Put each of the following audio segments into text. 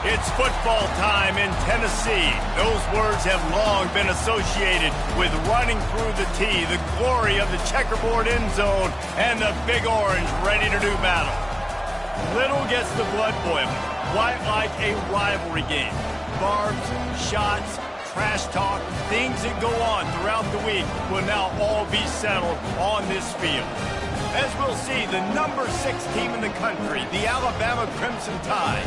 It's football time in Tennessee. Those words have long been associated with running through the tee, the glory of the checkerboard end zone, and the Big Orange ready to do battle. Little gets the blood boiling, quite like a rivalry game. Barbs, shots, trash talk, things that go on throughout the week will now all be settled on this field. As we'll see, the number 6 team in the country, the Alabama Crimson Tide,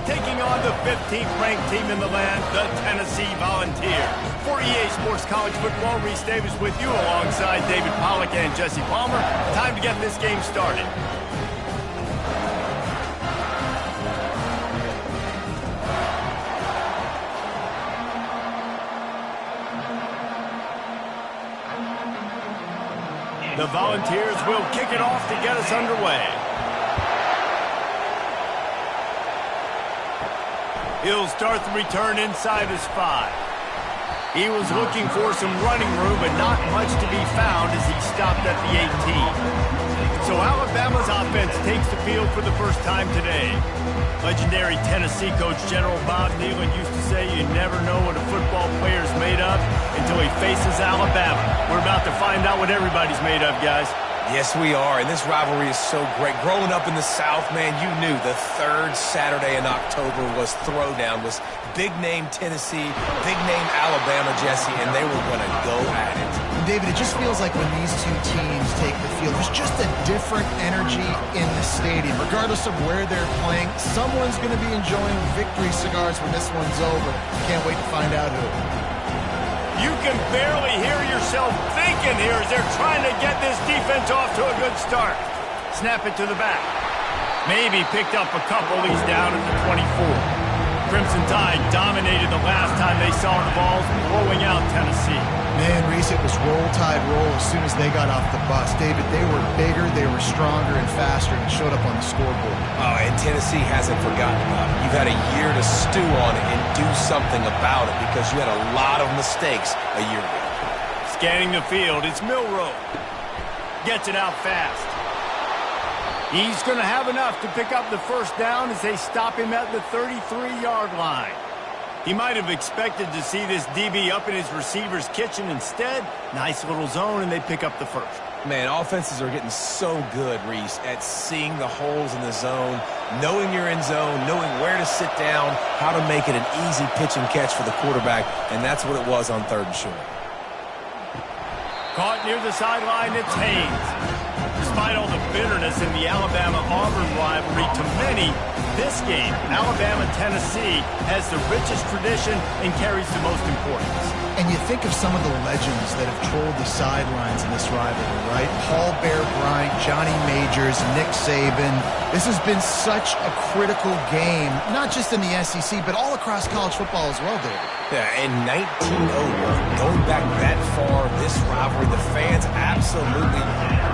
taking on the 15th ranked team in the land, the Tennessee Volunteers. For EA Sports College Football, Reese Davis with you alongside David Pollack and Jesse Palmer. Time to get this game started. The Volunteers will kick it off to get us underway. He'll start the return inside his 5. He was looking for some running room, but not much to be found as he stopped at the 18. So Alabama's offense takes the field for the first time today. Legendary Tennessee coach General Bob Neyland used to say you never know what a football player is made of until he faces Alabama. We're about to find out what everybody's made of, guys. Yes, we are, and this rivalry is so great. Growing up in the South, man, you knew the third Saturday in October was Throwdown, was big-name Tennessee, big-name Alabama, Jesse, and they were going to go at it. David, it just feels like when these two teams take the field, there's just a different energy in the stadium. Regardless of where they're playing, someone's going to be enjoying victory cigars when this one's over. Can't wait to find out who. You can barely hear yourself thinking here as they're trying to get this defense off to a good start. Snap it to the back. Maybe picked up a couple. He's down at the 24. Crimson Tide dominated the last time they saw the balls blowing out Tennessee. Man, Reese, it was roll tide roll as soon as they got off the bus. David, they were bigger, they were stronger and faster, and showed up on the scoreboard. Oh, and Tennessee hasn't forgotten about it. You've had a year to stew on it and do something about it because you had a lot of mistakes a year ago. Scanning the field, it's Milroe. Gets it out fast. He's going to have enough to pick up the first down as they stop him at the 33-yard line. He might have expected to see this DB up in his receiver's kitchen. Instead, nice little zone, and they pick up the first. Man, offenses are getting so good, Reese, at seeing the holes in the zone, knowing you're in zone, knowing where to sit down, how to make it an easy pitch and catch for the quarterback, and that's what it was on 3rd and short. Caught near the sideline, it's Haynes. Despite all the bitterness in the Alabama-Auburn rivalry, to many, this game, Alabama-Tennessee, has the richest tradition and carries the most importance. And you think of some of the legends that have trolled the sidelines in this rivalry, right? Paul Bear Bryant, Johnny Majors, Nick Saban. This has been such a critical game, not just in the SEC, but all across college football as well, David. Yeah, in 1901, going back that far, this rivalry, the fans absolutely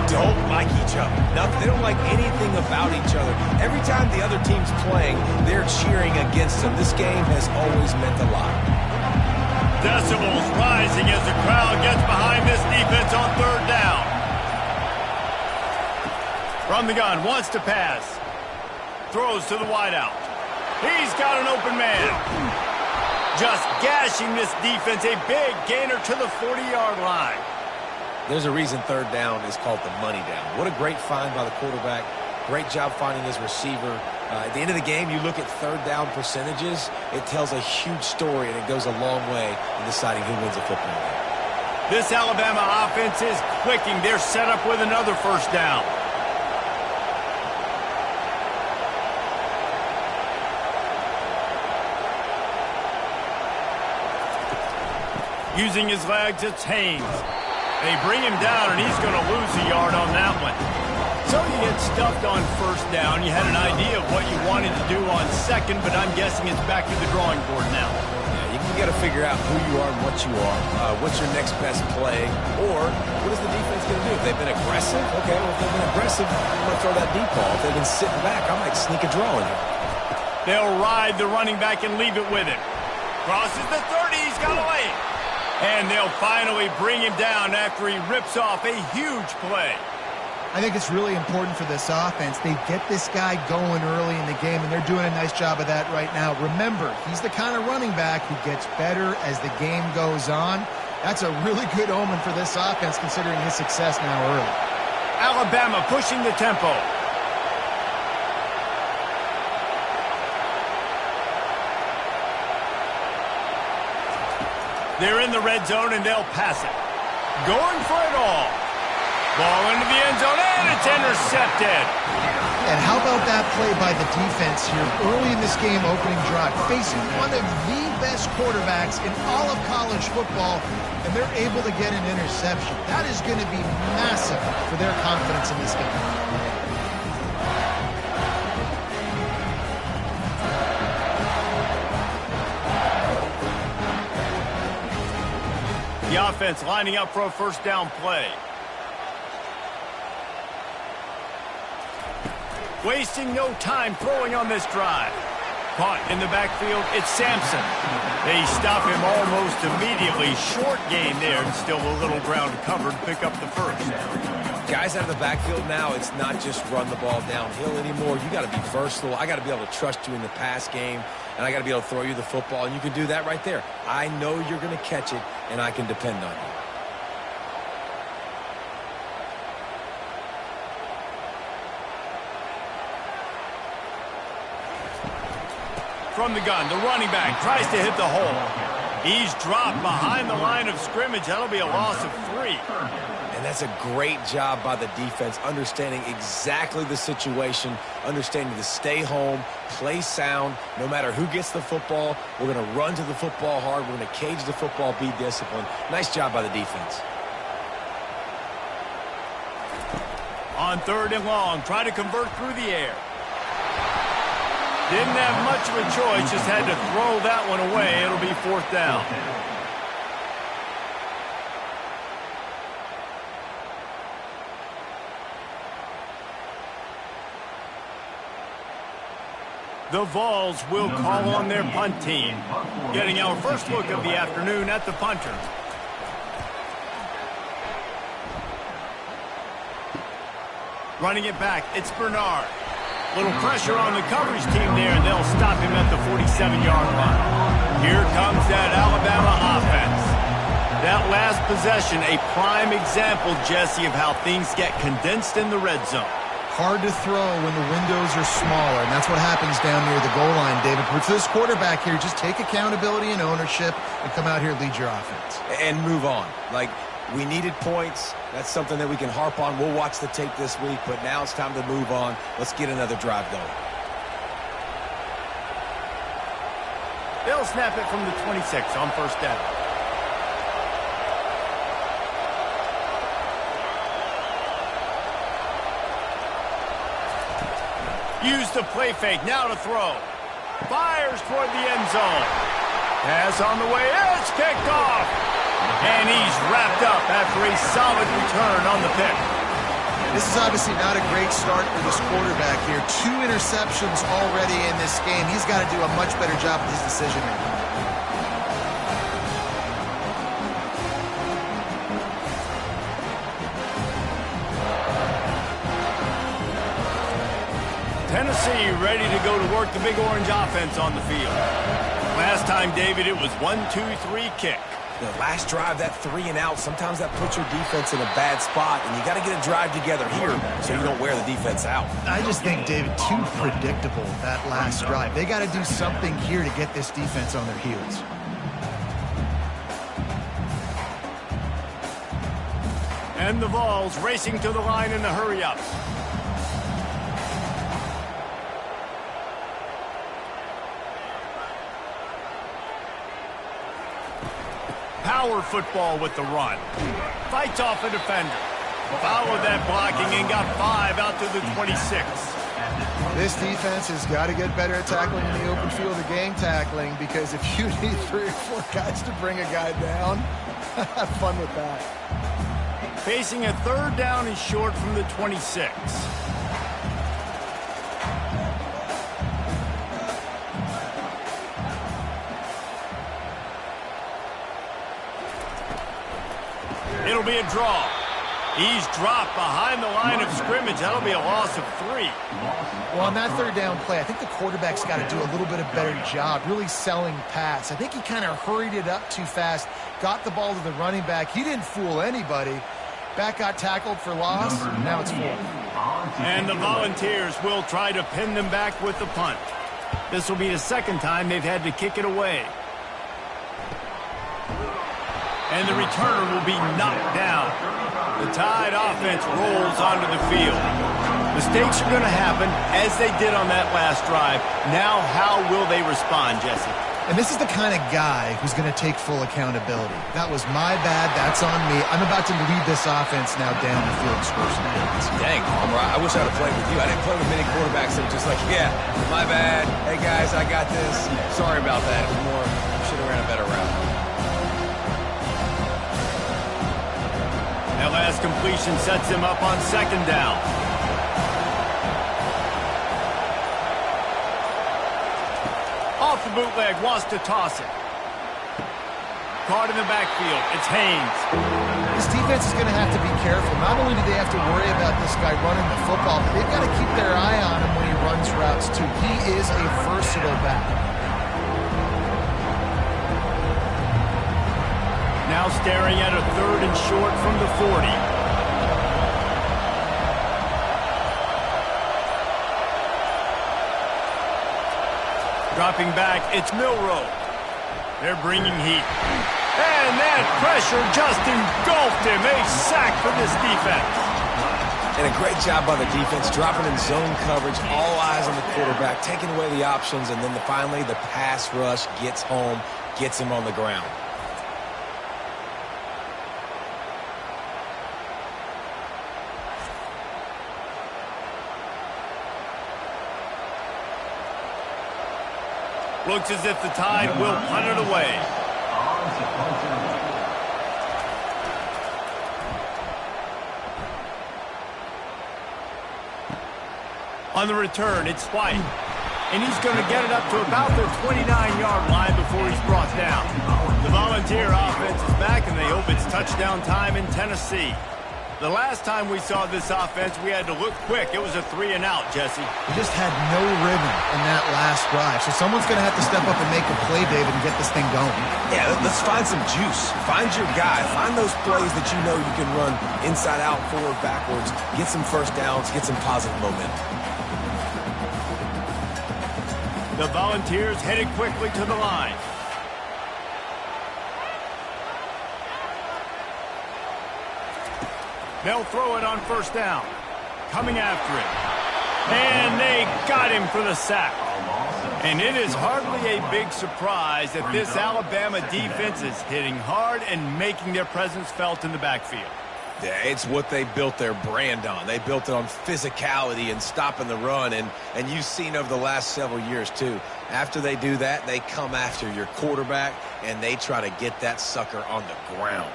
don't like each other. Nothing. They don't like anything about each other. Every time the other team's playing, they're cheering against them. This game has always meant a lot. Decibels rising as the crowd gets behind this defense on 3rd down. From the gun, wants to pass. Throws to the wideout. He's got an open man. Just gashing this defense, a big gainer to the 40-yard line. There's a reason 3rd down is called the money down. What a great find by the quarterback. Great job finding his receiver. At the end of the game, you look at 3rd down percentages. It tells a huge story, and it goes a long way in deciding who wins a football game. This Alabama offense is clicking. They're set up with another first down. Using his legs, it's Haynes. They bring him down, and he's going to lose a yard on that one. So you get stuffed on 1st down. You had an idea of what you wanted to do on 2nd, but I'm guessing it's back to the drawing board now. Yeah, you got to figure out who you are and what you are. What's your next best play? Or what is the defense going to do? If they've been aggressive, okay, well, if they've been aggressive, I'm going to throw that deep ball. If they've been sitting back, I might sneak a draw in here. They'll ride the running back and leave it with him. Crosses the 30, he's got away. And they'll finally bring him down after he rips off a huge play. I think it's really important for this offense. They get this guy going early in the game, and they're doing a nice job of that right now. Remember, he's the kind of running back who gets better as the game goes on. That's a really good omen for this offense, considering his success now early. Alabama pushing the tempo. They're in the red zone, and they'll pass it. Going for it all. Ball into the end zone, and it's intercepted. And how about that play by the defense here early in this game opening drive, facing one of the best quarterbacks in all of college football, and they're able to get an interception. That is going to be massive for their confidence in this game. The offense lining up for a first down play. Wasting no time throwing on this drive. Caught in the backfield, it's Sampson. They stop him almost immediately. Short gain there, and still a little ground covered to pick up the first. Guys out of the backfield now, it's not just run the ball downhill anymore. You got to be versatile. I got to be able to trust you in the pass game, and I got to be able to throw you the football, and you can do that right there. I know you're going to catch it, and I can depend on you. From the gun, the running back tries to hit the hole. He's dropped behind the line of scrimmage. That'll be a loss of 3. And that's a great job by the defense, understanding exactly the situation, understanding to stay home, play sound. No matter who gets the football, we're going to run to the football hard. We're going to cage the football, be disciplined. Nice job by the defense. On 3rd and long, try to convert through the air. Didn't have much of a choice, just had to throw that one away. It'll be 4th down. The Vols will call on their punt team. Getting our first look of the afternoon at the punter. Running it back, it's Bernard. Little pressure on the coverage team there, and they'll stop him at the 47-yard line. Here comes that Alabama offense. That last possession, a prime example, Jesse, of how things get condensed in the red zone. Hard to throw when the windows are smaller, and that's what happens down near the goal line, David. But for this quarterback here, just take accountability and ownership and come out here and lead your offense. And move on. Like, we needed points. That's something that we can harp on. We'll watch the tape this week, but now it's time to move on. Let's get another drive going. They'll snap it from the 26 on 1st down. Use the play fake, now to throw. Fires toward the end zone. Pass on the way, it's picked off. And he's wrapped up after a solid return on the pick. This is obviously not a great start for this quarterback here. 2 interceptions already in this game. He's got to do a much better job with his decision-making. Tennessee ready to go to work the Big Orange offense on the field. Last time, David, it was 1-2-3 kick. The last drive, that 3 and out, sometimes that puts your defense in a bad spot, and you got to get a drive together here so you don't wear the defense out. I just think, David, too predictable, that last drive. They got to do something here to get this defense on their heels. And the Vols racing to the line in the hurry-up. Power football with the run. Fights off a defender. Followed that blocking and got 5 out to the 26. This defense has got to get better at tackling in the open field of game tackling, because if you need 3 or 4 guys to bring a guy down, have fun with that. Facing a 3rd down and short from the 26. It'll be a draw. He's dropped behind the line of scrimmage. That'll be a loss of 3. Well, on that third down play, I think the quarterback's got to do a little bit of better job really selling pass. I think he kind of hurried it up too fast, got the ball to the running back. He didn't fool anybody. Back got tackled for loss. Now it's 4. And the Volunteers will try to pin them back with the punt. This will be the second time they've had to kick it away. And the returner will be knocked down. The Tide offense rolls onto the field. Mistakes are going to happen, as they did on that last drive. Now, how will they respond, Jesse? And this is the kind of guy who's going to take full accountability. That was my bad. That's on me. I'm about to lead this offense now down the field and score some points. Dang, Homer, I wish I'd have played with you. I didn't play with many quarterbacks that were just like, yeah, my bad. Hey, guys, I got this. Sorry about that. It was more, should have ran a better route. That last completion sets him up on second down. Off the bootleg, wants to toss it. Caught in the backfield. It's Haynes. This defense is going to have to be careful. Not only do they have to worry about this guy running the football, but they've got to keep their eye on him when he runs routes, too. He is a versatile back. Now staring at a 3rd and short from the 40. Dropping back, it's Milroe. They're bringing heat. And that pressure just engulfed him. A sack for this defense. And a great job by the defense, dropping in zone coverage, all eyes on the quarterback, taking away the options, and then finally the pass rush gets home, gets him on the ground. Looks as if the Tide will punt it away. On the return, it's White. And he's going to get it up to about the 29-yard line before he's brought down. The Volunteer offense is back, and they hope it's touchdown time in Tennessee. The last time we saw this offense, we had to look quick. It was a 3-and-out, Jesse. We just had no rhythm in that last drive. So someone's going to have to step up and make a play, David, and get this thing going. Yeah, let's find some juice. Find your guy. Find those plays that you know you can run inside out, forward, backwards. Get some first downs. Get some positive momentum. The Volunteers headed quickly to the line. They'll throw it on first down. Coming after it. And they got him for the sack. And it is hardly a big surprise that this Alabama defense is hitting hard and making their presence felt in the backfield. Yeah, it's what they built their brand on. They built it on physicality and stopping the run, and you've seen over the last several years, too. After they do that, they come after your quarterback, and they try to get that sucker on the ground.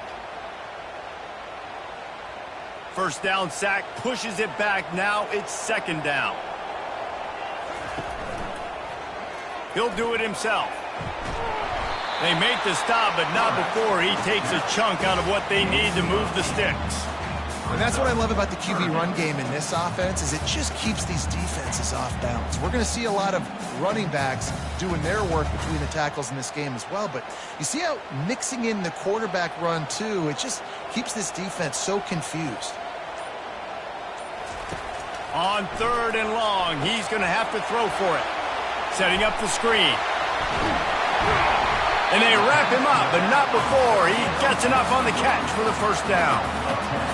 First down sack, pushes it back. Now it's second down. He'll do it himself. They make the stop, but not before he takes a chunk out of what they need to move the sticks. And that's what I love about the QB run game in this offense, is it just keeps these defenses off balance. We're going to see a lot of running backs doing their work between the tackles in this game as well. But you see how mixing in the quarterback run, too, it just keeps this defense so confused. On third and long, he's going to have to throw for it. Setting up the screen. And they wrap him up, but not before he gets enough on the catch for the first down.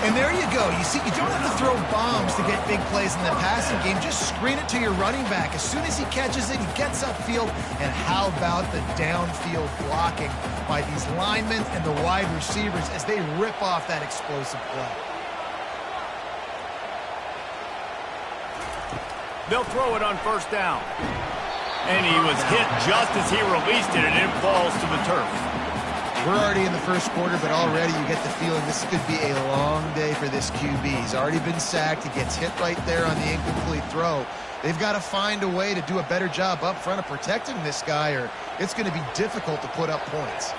And there you go. You see, you don't have to throw bombs to get big plays in the passing game. Just screen it to your running back. As soon as he catches it, he gets upfield. And how about the downfield blocking by these linemen and the wide receivers as they rip off that explosive play. They'll throw it on first down. And he was hit just as he released it, and it falls to the turf. We're already in the first quarter, but already you get the feeling this could be a long day for this QB. He's already been sacked. He gets hit right there on the incomplete throw. They've got to find a way to do a better job up front of protecting this guy, or it's going to be difficult to put up points.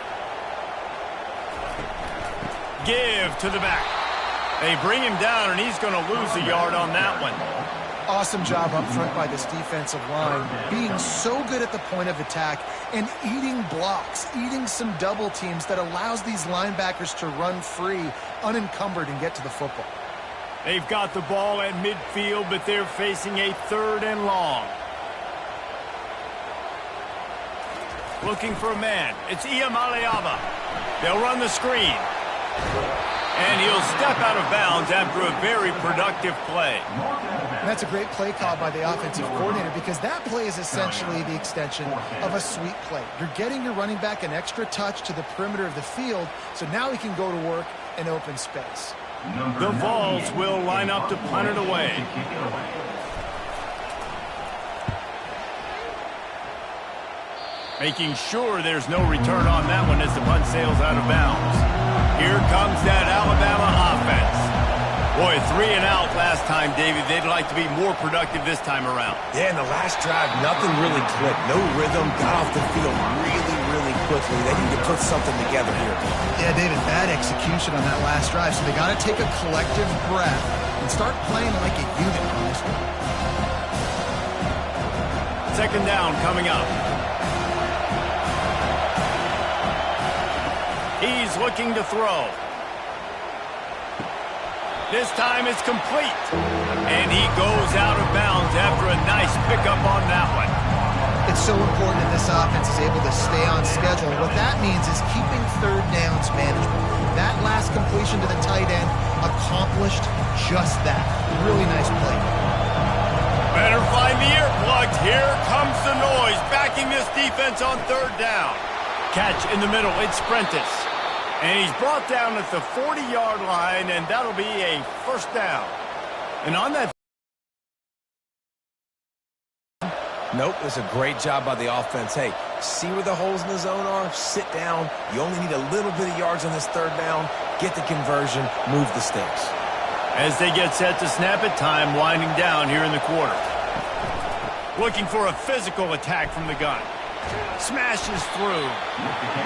Give to the back. They bring him down, and he's going to lose a yard on that one. Awesome job up front by this defensive line, being so good at the point of attack and eating blocks, eating some double teams that allows these linebackers to run free, unencumbered, and get to the football. They've got the ball at midfield, but they're facing a 3rd and long. Looking for a man. It's Iamaleava. They'll run the screen. And he'll step out of bounds after a very productive play. And that's a great play call by the offensive coordinator because that play is essentially the extension of a sweep play. You're getting your running back an extra touch to the perimeter of the field, so now he can go to work in open space. The Vols will line up to punt it away. Making sure there's no return on that one as the punt sails out of bounds. Here comes that Alabama offense. Boy, 3 and out last time, David. They'd like to be more productive this time around. Yeah, in the last drive, nothing really clicked. No rhythm, got off the field really quickly. They need to put something together here. Yeah, David, bad execution on that last drive, so they got to take a collective breath and start playing like a unit on this one. 2nd down coming up. He's looking to throw. This time it's complete. And he goes out of bounds after a nice pickup on that one. It's so important that this offense is able to stay on schedule. And what that means is keeping 3rd downs management. That last completion to the tight end accomplished just that. Really nice play. Better find the earplugs. Here comes the noise, backing this defense on 3rd down. Catch in the middle. It's Prentice. And he's brought down at the 40-yard line, and that'll be a 1st down. And on that... Nope, it's a great job by the offense. Hey, see where the holes in the zone are? Sit down. You only need a little bit of yards on this 3rd down. Get the conversion. Move the sticks. As they get set to snap it, time winding down here in the quarter. Looking for a physical attack from the gun. Smashes through.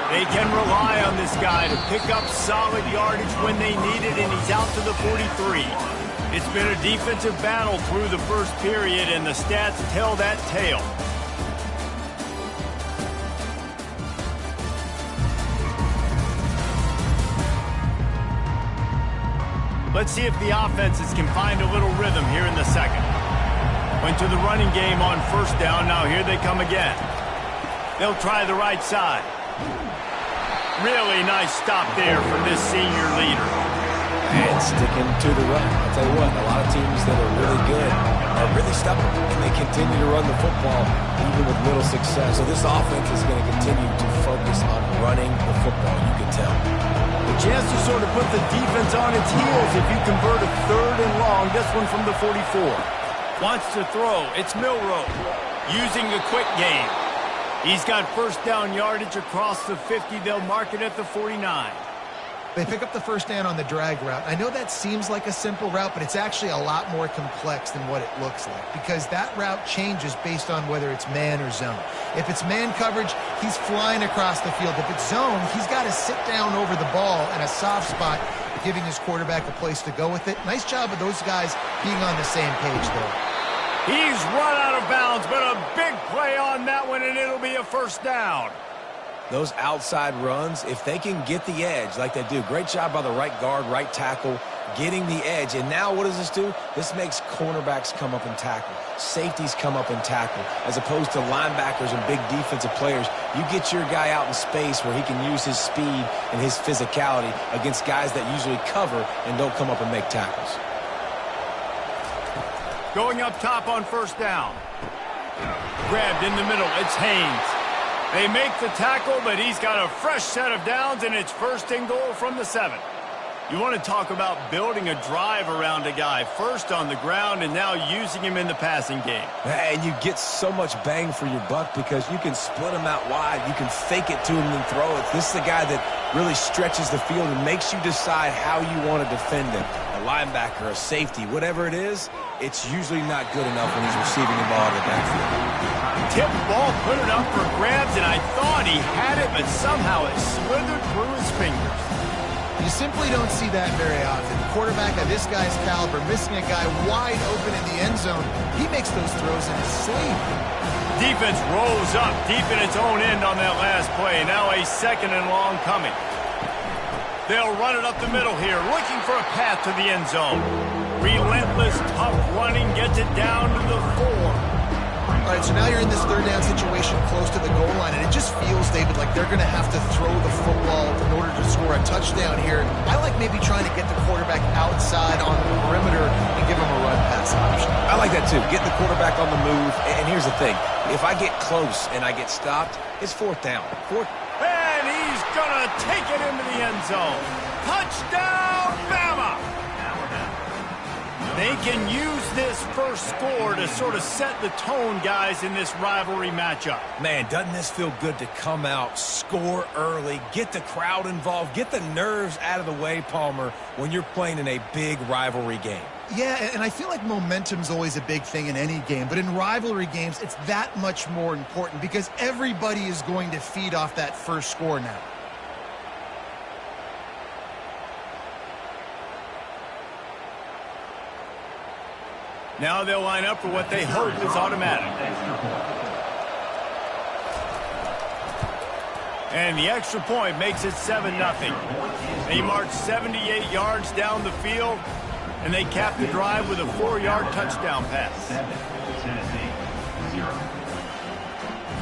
They can rely on this guy to pick up solid yardage when they need it, and he's out to the 43. It's been a defensive battle through the 1st period, and the stats tell that tale. Let's see if the offenses can find a little rhythm here in the 2nd. Went to the running game on 1st down. Now here they come again. They'll try the right side. Really nice stop there from this senior leader. And sticking to the run. I'll tell you what, a lot of teams that are really good are really stubborn, and they continue to run the football even with little success. So this offense is going to continue to focus on running the football, you can tell. A chance to sort of put the defense on its heels if you convert a 3rd and long. This one from the 44. Wants to throw. It's Milroe using the quick game. He's got 1st down yardage across the 50. They'll mark it at the 49. They pick up the 1st down on the drag route. I know that seems like a simple route, but it's actually a lot more complex than what it looks like because that route changes based on whether it's man or zone. If it's man coverage, he's flying across the field. If it's zone, he's got to sit down over the ball in a soft spot, giving his quarterback a place to go with it. Nice job of those guys being on the same page there. He's run out of bounds, but a big play on that one, and it'll be a 1st down. Those outside runs, if they can get the edge like they do, great job by the right guard, right tackle, getting the edge. And now what does this do? This makes cornerbacks come up and tackle. Safeties come up and tackle. As opposed to linebackers and big defensive players, you get your guy out in space where he can use his speed and his physicality against guys that usually cover and don't come up and make tackles. Going up top on 1st down. Grabbed in the middle. It's Haynes. They make the tackle, but he's got a fresh set of downs, and it's 1st and goal from the 7. You want to talk about building a drive around a guy. First on the ground and now using him in the passing game. And you get so much bang for your buck because you can split him out wide. You can fake it to him and throw it. This is the guy that really stretches the field and makes you decide how you want to defend him. A linebacker, a safety, whatever it is, it's usually not good enough when he's receiving the ball in the backfield. Tip ball, put it up for grabs, and I thought he had it, but somehow it slithered through his fingers. You simply don't see that very often. The quarterback of this guy's caliber missing a guy wide open in the end zone. He makes those throws in his sleep. Defense rolls up deep in its own end on that last play. Now a 2nd and long coming. They'll run it up the middle here, looking for a path to the end zone. Relentless, tough running gets it down to the 4. All right, so now you're in this 3rd down situation close to the goal line, and it just feels, David, like they're going to have to throw the football in order to score a touchdown here. I like maybe trying to get the quarterback outside on the perimeter and give him a run-pass option. I like that, too. Get the quarterback on the move. And here's the thing. If I get close and I get stopped, it's 4th down. And he's going to take it into the end zone. Touchdown, Bama! They can use this first score to sort of set the tone, guys, in this rivalry matchup. Man, doesn't this feel good to come out, score early, get the crowd involved, get the nerves out of the way, Palmer, when you're playing in a big rivalry game? Yeah, and I feel like momentum's always a big thing in any game, but in rivalry games, it's that much more important because everybody is going to feed off that first score now. Now they'll line up for what they hope is automatic. And the extra point makes it 7-0. They march 78 yards down the field, and they cap the drive with a 4-yard touchdown pass.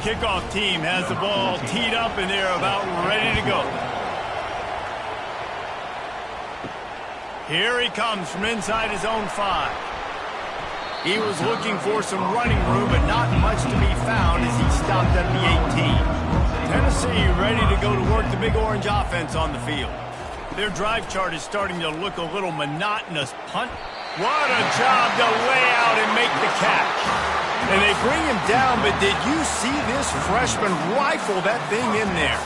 Kickoff team has the ball teed up, and they're about ready to go. Here he comes from inside his own 5. He was looking for some running room, but not much to be found as he stopped at the 18. Tennessee ready to go to work the Big Orange offense on the field. Their drive chart is starting to look a little monotonous. Punt. What a job to lay out and make the catch. And they bring him down, but did you see this freshman rifle that thing in there?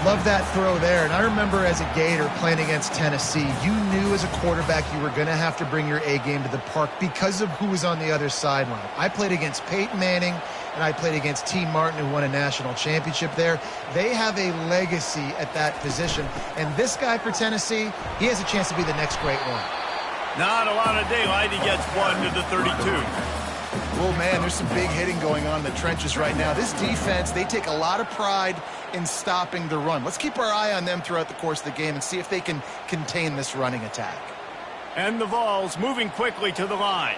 Love that throw there. And I remember as a Gator playing against Tennessee, you knew as a quarterback you were going to have to bring your A game to the park because of who was on the other sideline. I played against Peyton Manning, and I played against T. Martin, who won a national championship there. They have a legacy at that position. And this guy for Tennessee, he has a chance to be the next great one. Not a lot of daylight. He gets one to the 32. Oh, man, there's some big hitting going on in the trenches right now. This defense, they take a lot of pride in stopping the run. Let's keep our eye on them throughout the course of the game and see if they can contain this running attack. And the Vols moving quickly to the line.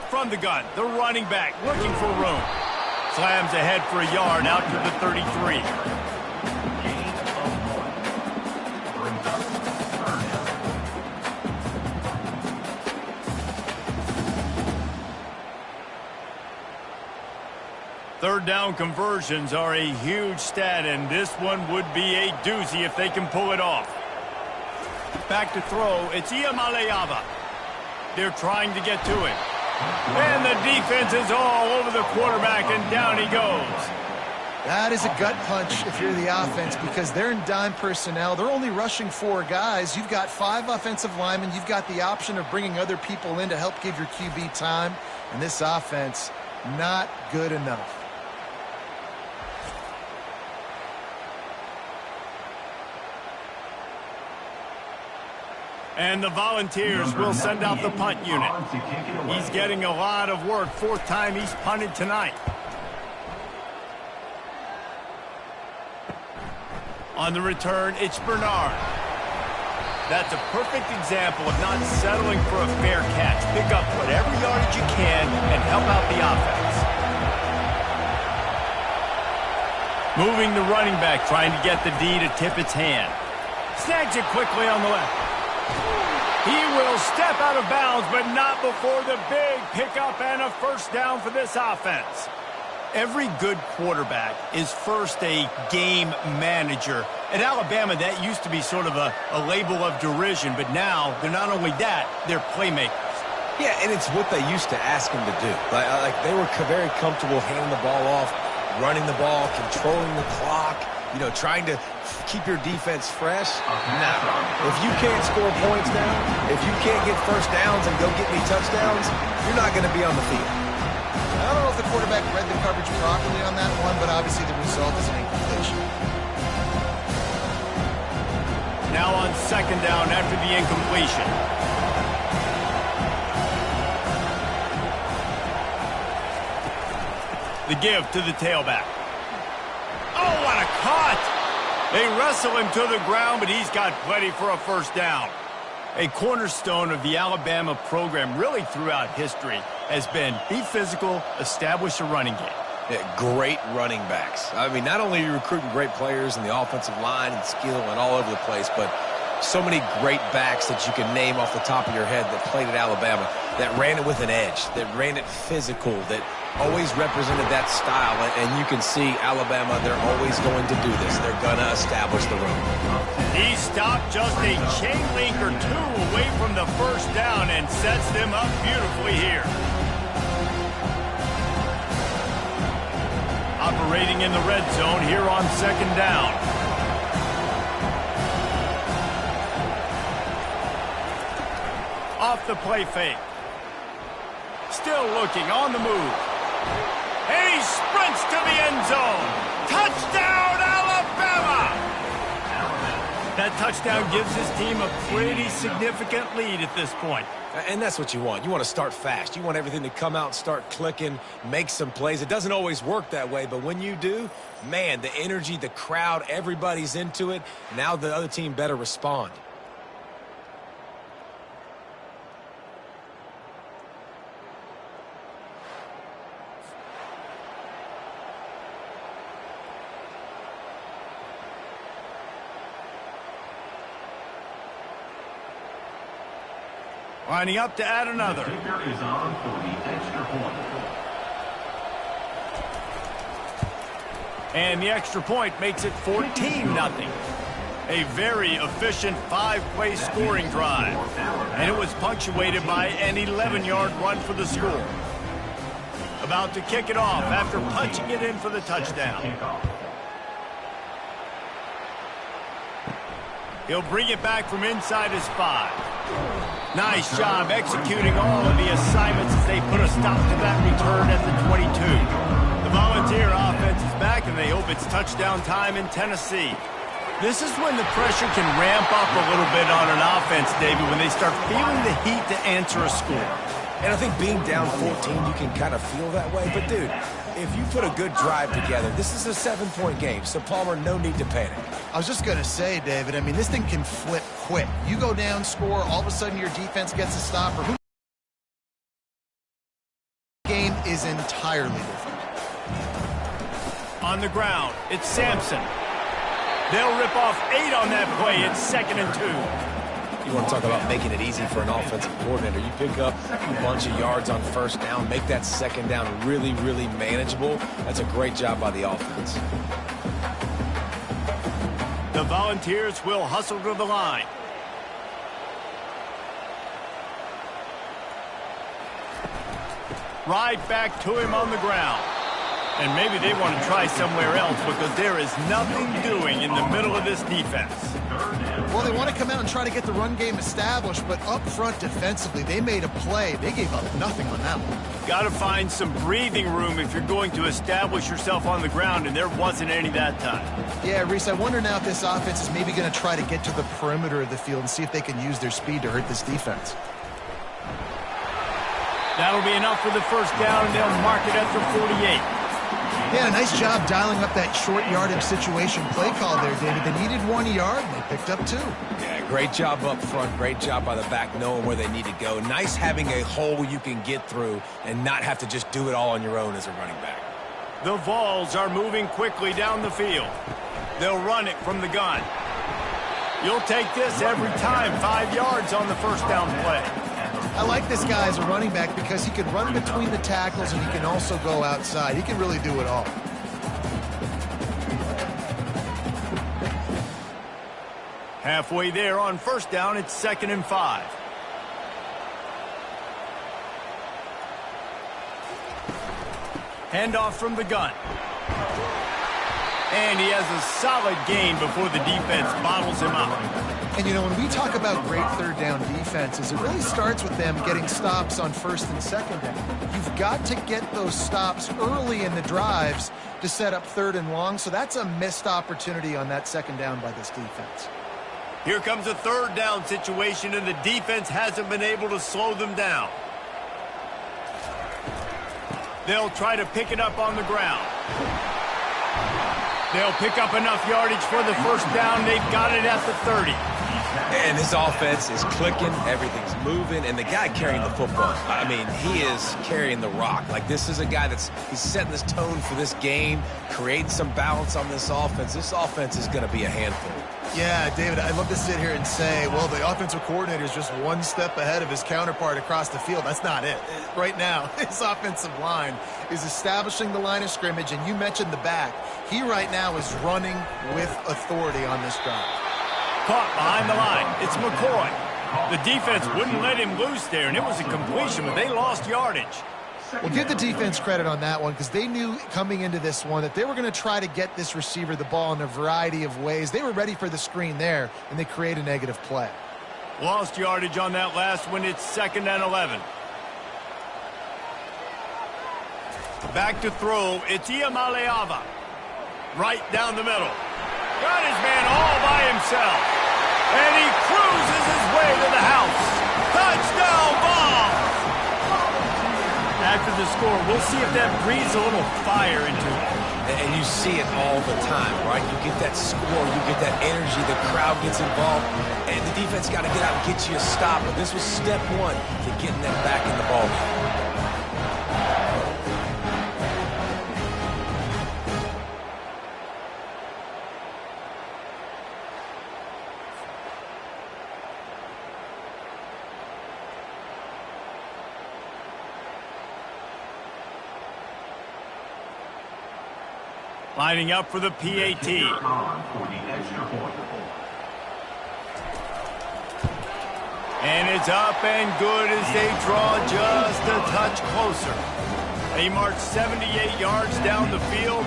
From the gun, the running back looking for room. Slams ahead for a yard out to the 33. Third down conversions are a huge stat, and this one would be a doozy if they can pull it off. Back to throw, it's Iamaleava. They're trying to get to it. And the defense is all over the quarterback, and down he goes. That is a gut punch if you're the offense because they're in dime personnel. They're only rushing 4 guys. You've got 5 offensive linemen. You've got the option of bringing other people in to help give your QB time. And this offense, not good enough. And the Volunteers will send out the punt unit. He's getting a lot of work. 4th time he's punted tonight. On the return, it's Bernard. That's a perfect example of not settling for a fair catch. Pick up whatever yardage you can and help out the offense. Moving the running back, trying to get the D to tip its hand. Snags it quickly on the left. He will step out of bounds, but not before the big pickup and a first down for this offense. Every good quarterback is first a game manager. At Alabama, that used to be sort of a label of derision, but now they're not only that, they're playmakers. Yeah, and it's what they used to ask him to do. Like they were very comfortable handing the ball off, running the ball, controlling the clock, trying to keep your defense fresh? No. If you can't score points now, if you can't get first downs and go get me touchdowns, you're not going to be on the field. I don't know if the quarterback read the coverage properly on that one, but obviously the result is an incompletion. Now on second down after the incompletion. The give to the tailback. Oh, what a cut! They wrestle him to the ground, but he's got plenty for a first down. A cornerstone of the Alabama program really throughout history has been be physical, establish a running game. Yeah, great running backs. I mean, not only are you recruiting great players in the offensive line and skill and all over the place, but so many great backs that you can name off the top of your head that played at Alabama, that ran it with an edge, that ran it physical, that always represented that style. And you can see Alabama, they're always going to do this. They're going to establish the run. He stopped just a chain link or two away from the first down and sets them up beautifully here. Operating in the red zone here on second down. Off the play fake. Still looking on the move. And he sprints to the end zone. Touchdown, Alabama! That touchdown gives his team a pretty significant lead at this point. And that's what you want. You want to start fast. You want everything to come out and start clicking, make some plays. It doesn't always work that way, but when you do, man, the energy, the crowd, everybody's into it. Now the other team better respond. Lining up to add another. And the extra point makes it 14-0. A very efficient 5-play scoring drive. And it was punctuated by an 11-yard run for the score. About to kick it off after punching it in for the touchdown. He'll bring it back from inside his 5. Nice job executing all of the assignments as they put a stop to that return at the 22. The Volunteer offense is back, and they hope it's touchdown time in Tennessee. This is when the pressure can ramp up a little bit on an offense, David, when they start feeling the heat to answer a score. And I think being down 14, you can kind of feel that way. But, dude, if you put a good drive together, this is a 7-point game. So, Palmer, no need to panic. I was just going to say, David, I mean, this thing can flip quick. You go down, score, all of a sudden your defense gets a stopper. The game is entirely different. On the ground, it's Sampson. They'll rip off 8 on that play. It's 2nd and 2. You want to talk about making it easy for an offensive coordinator. You pick up a bunch of yards on first down, make that second down really, really manageable. That's a great job by the offense. The Volunteers will hustle to the line. Right back to him on the ground. And maybe they want to try somewhere else because there is nothing doing in the middle of this defense. Well, they want to come out and try to get the run game established, but up front defensively, they made a play. They gave up nothing on that one. Got to find some breathing room if you're going to establish yourself on the ground, and there wasn't any that time. Yeah, Reese, I wonder now if this offense is maybe going to try to get to the perimeter of the field and see if they can use their speed to hurt this defense. That'll be enough for the first down, and they'll mark it at the 48. Yeah, a nice job dialing up that short yardage situation play call there, David. They needed 1 yard, and they picked up 2. Yeah, great job up front. Great job by the back knowing where they need to go. Nice having a hole you can get through and not have to just do it all on your own as a running back. The Vols are moving quickly down the field. They'll run it from the gun. You'll take this every time. 5 yards on the first down play. I like this guy as a running back because he can run between the tackles and he can also go outside. He can really do it all. Halfway there on first down, it's 2nd and 5. Handoff from the gun. And he has a solid gain before the defense bottles him up. And, you know, when we talk about great third down defenses, it really starts with them getting stops on first and second down. You've got to get those stops early in the drives to set up third and long, so that's a missed opportunity on that second down by this defense. Here comes a third down situation, and the defense hasn't been able to slow them down. They'll try to pick it up on the ground. They'll pick up enough yardage for the first down. They've got it at the 30. And this offense is clicking, everything's moving, and the guy carrying the football, I mean, he is carrying the rock. Like, this is a guy he's setting this tone for this game, creating some balance on this offense. This offense is going to be a handful. Yeah, David, I'd love to sit here and say, well, the offensive coordinator is just one step ahead of his counterpart across the field. That's not it. Right now, his offensive line is establishing the line of scrimmage, and you mentioned the back. He right now is running with authority on this drive. Caught behind the line. It's McCoy. The defense wouldn't let him loose there, and it was a completion, but they lost yardage. Well, give the defense credit on that one because they knew coming into this one that they were going to try to get this receiver the ball in a variety of ways. They were ready for the screen there, and they create a negative play. Lost yardage on that last one. It's 2nd and 11. Back to throw. It's Iamaleava. Right down the middle. Got his man all by himself. And he cruises his way to the house. Touchdown ball! After the score, we'll see if that breathes a little fire into it. And you see it all the time, right? You get that score, you get that energy, the crowd gets involved, and the defense got to get out and get you a stop. But this was step one to getting them back in the ball game. Lining up for the PAT. And it's up and good as they draw just a touch closer. They march 78 yards down the field,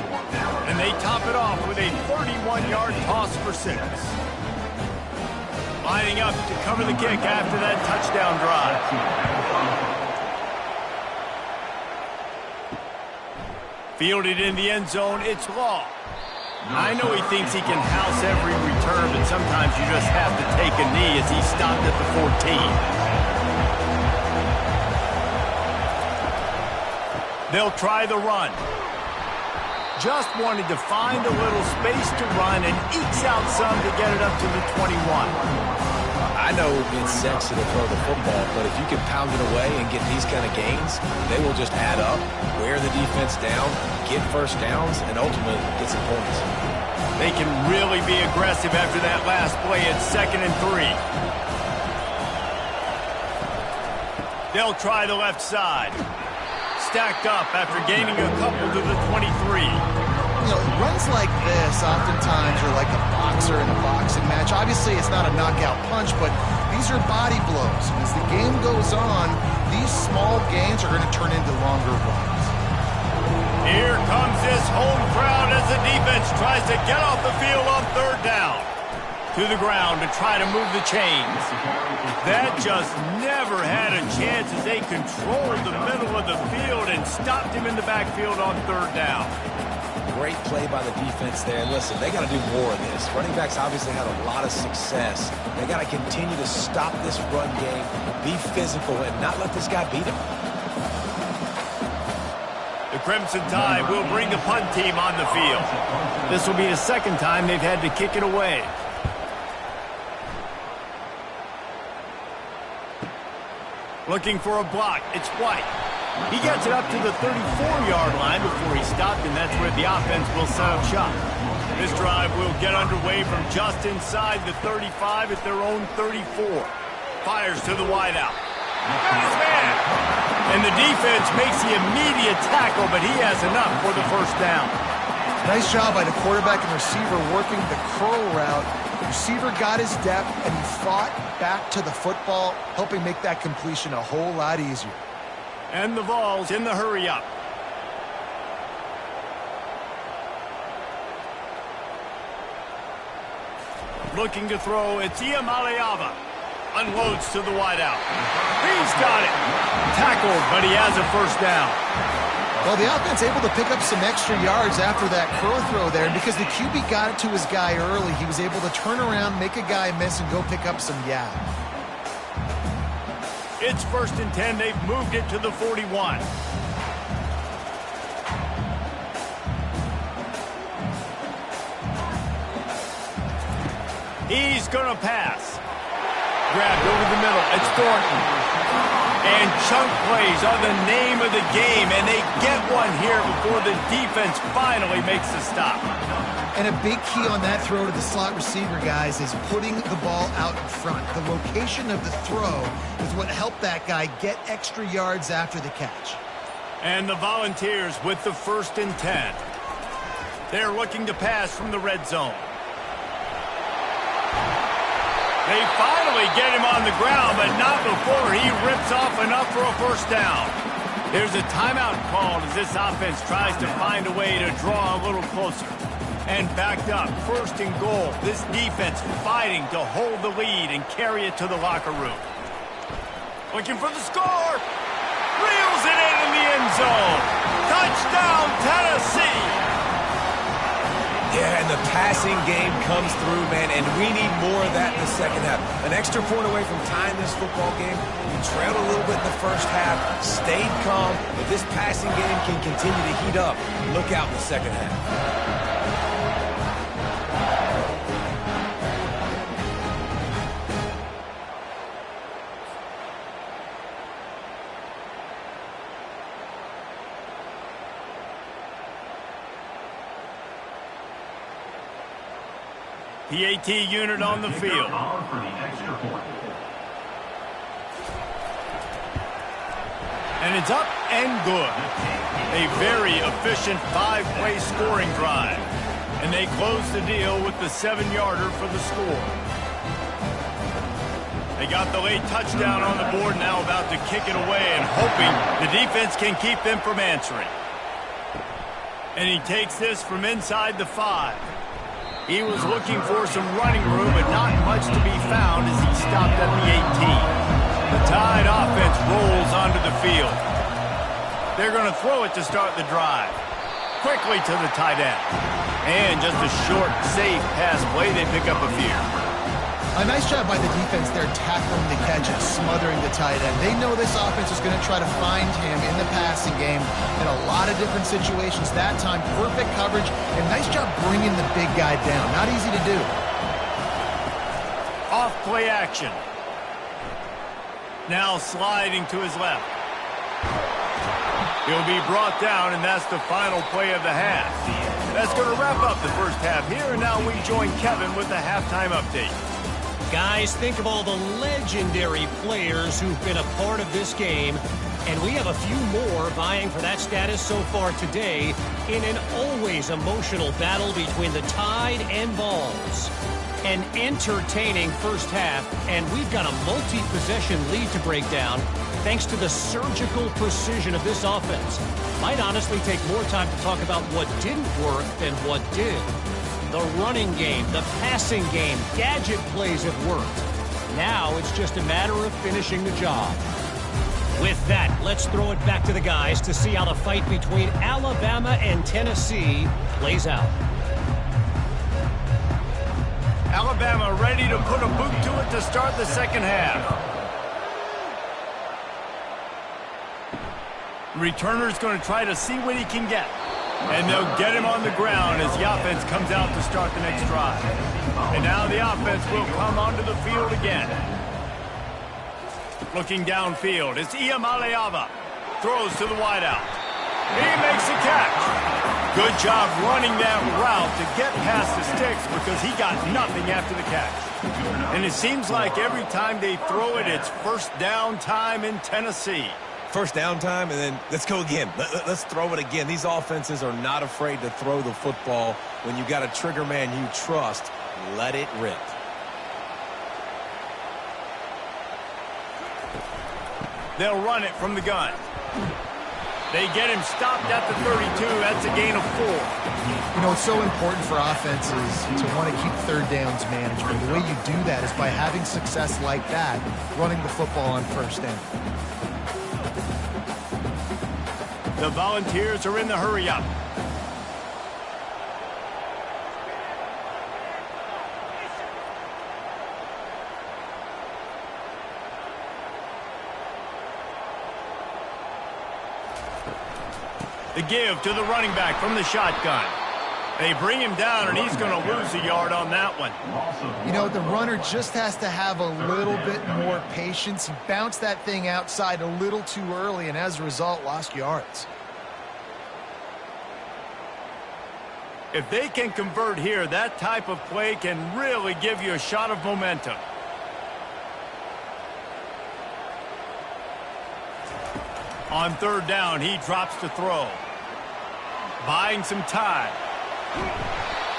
and they top it off with a 31-yard toss for 6. Lining up to cover the kick after that touchdown drive. Fielded in the end zone, it's Law. I know he thinks he can house every return, but sometimes you just have to take a knee as he stopped at the 14. They'll try the run. Just wanted to find a little space to run and ekes out some to get it up to the 21. I know it's sexy to throw the football, but if you can pound it away and get these kind of gains, they will just add up, wear the defense down, get first downs, and ultimately get some points. They can really be aggressive after that last play at 2nd and 3. They'll try the left side. Stacked up after gaining a couple to the 23. You know, runs like this oftentimes are like a boxer in a boxing match. Obviously, it's not a knockout punch, but these are body blows. And as the game goes on, these small gains are going to turn into longer runs. Here comes this home crowd as the defense tries to get off the field on 3rd down. To the ground to try to move the chains. That just never had a chance as they controlled the middle of the field and stopped him in the backfield on 3rd down. Great play by the defense there. And listen, they got to do more of this. Running backs obviously had a lot of success. They got to continue to stop this run game, be physical, and not let this guy beat him. The Crimson Tide will bring the punt team on the field. This will be the 2nd time they've had to kick it away. Looking for a block. It's White. He gets it up to the 34-yard line before he stopped, and that's where the offense will set up shop. This drive will get underway from just inside the 35 at their own 34. Fires to the wideout. Got his man. And the defense makes the immediate tackle, but he has enough for the first down. Nice job by the quarterback and receiver working the curl route. The receiver got his depth, and he fought back to the football, helping make that completion a whole lot easier. And the Vols in the hurry-up. Looking to throw, it's Iamaleava. Unloads to the wideout. He's got it. Tackled, but he has a first down. Well, the offense able to pick up some extra yards after that curl throw there, and because the QB got it to his guy early, he was able to turn around, make a guy miss, and go pick up some yard. It's 1st and 10. They've moved it to the 41. He's going to pass. Grabbed over the middle. It's Thornton. And chunk plays are the name of the game, and they get one here before the defense finally makes the stop. And a big key on that throw to the slot receiver, guys, is putting the ball out in front. The location of the throw is what helped that guy get extra yards after the catch. And the Volunteers with the 1st and 10. They're looking to pass from the red zone. They finally get him on the ground, but not before he rips off enough for a first down. There's a timeout called as this offense tries to find a way to draw a little closer. And backed up, 1st and goal. This defense fighting to hold the lead and carry it to the locker room. Looking for the score. Reels it in the end zone. Touchdown, Tennessee. Yeah, and the passing game comes through, man, and we need more of that in the second half. An extra point away from tying this football game. We trailed a little bit in the first half, stayed calm. If this passing game can continue to heat up, look out in the second half. PAT unit on the field. And it's up and good. A very efficient 5-play scoring drive. And they close the deal with the 7-yarder for the score. They got the late touchdown on the board, now about to kick it away and hoping the defense can keep them from answering. And he takes this from inside the 5. He was looking for some running room, but not much to be found as he stopped at the 18. The Tide offense rolls onto the field. They're going to throw it to start the drive. Quickly to the tight end. And just a short, safe pass play. They pick up a few. A nice job by the defense there tackling the catch and smothering the tight end. They know this offense is going to try to find him in the passing game in a lot of different situations. That time, perfect coverage and nice job bringing the big guy down. Not easy to do. Off play action. Now sliding to his left. He'll be brought down, and that's the final play of the half. That's going to wrap up the first half here, and now we join Kevin with the halftime update. Guys, think of all the legendary players who've been a part of this game, and we have a few more vying for that status so far today in an always emotional battle between the Tide and Vols. An entertaining first half, and we've got a multi-possession lead to break down thanks to the surgical precision of this offense. Might honestly take more time to talk about what didn't work than what did. The running game, the passing game, gadget plays have worked. Now it's just a matter of finishing the job. With that, let's throw it back to the guys to see how the fight between Alabama and Tennessee plays out. Alabama ready to put a boot to it to start the second half. Returner's going to try to see what he can get. And they'll get him on the ground as the offense comes out to start the next drive. And now the offense will come onto the field again. Looking downfield, it's Iamaleava. Throws to the wideout. He makes the catch. Good job running that route to get past the sticks because he got nothing after the catch. And it seems like every time they throw it, it's first down time in Tennessee. First down time, and then let's go again. Let's throw it again. These offenses are not afraid to throw the football. When you got a trigger man you trust, let it rip. They'll run it from the gun. They get him stopped at the 32. That's a gain of 4. You know, it's so important for offenses to want to keep third downs management. The way you do that is by having success like that, running the football on first down. The Volunteers are in the hurry-up. The give to the running back from the shotgun. They bring him down, and he's going to lose a yard on that one. You know, the runner just has to have a little bit more patience. He bounced that thing outside a little too early, and as a result, lost yards. If they can convert here, that type of play can really give you a shot of momentum. On third down, he drops to throw. Buying some time.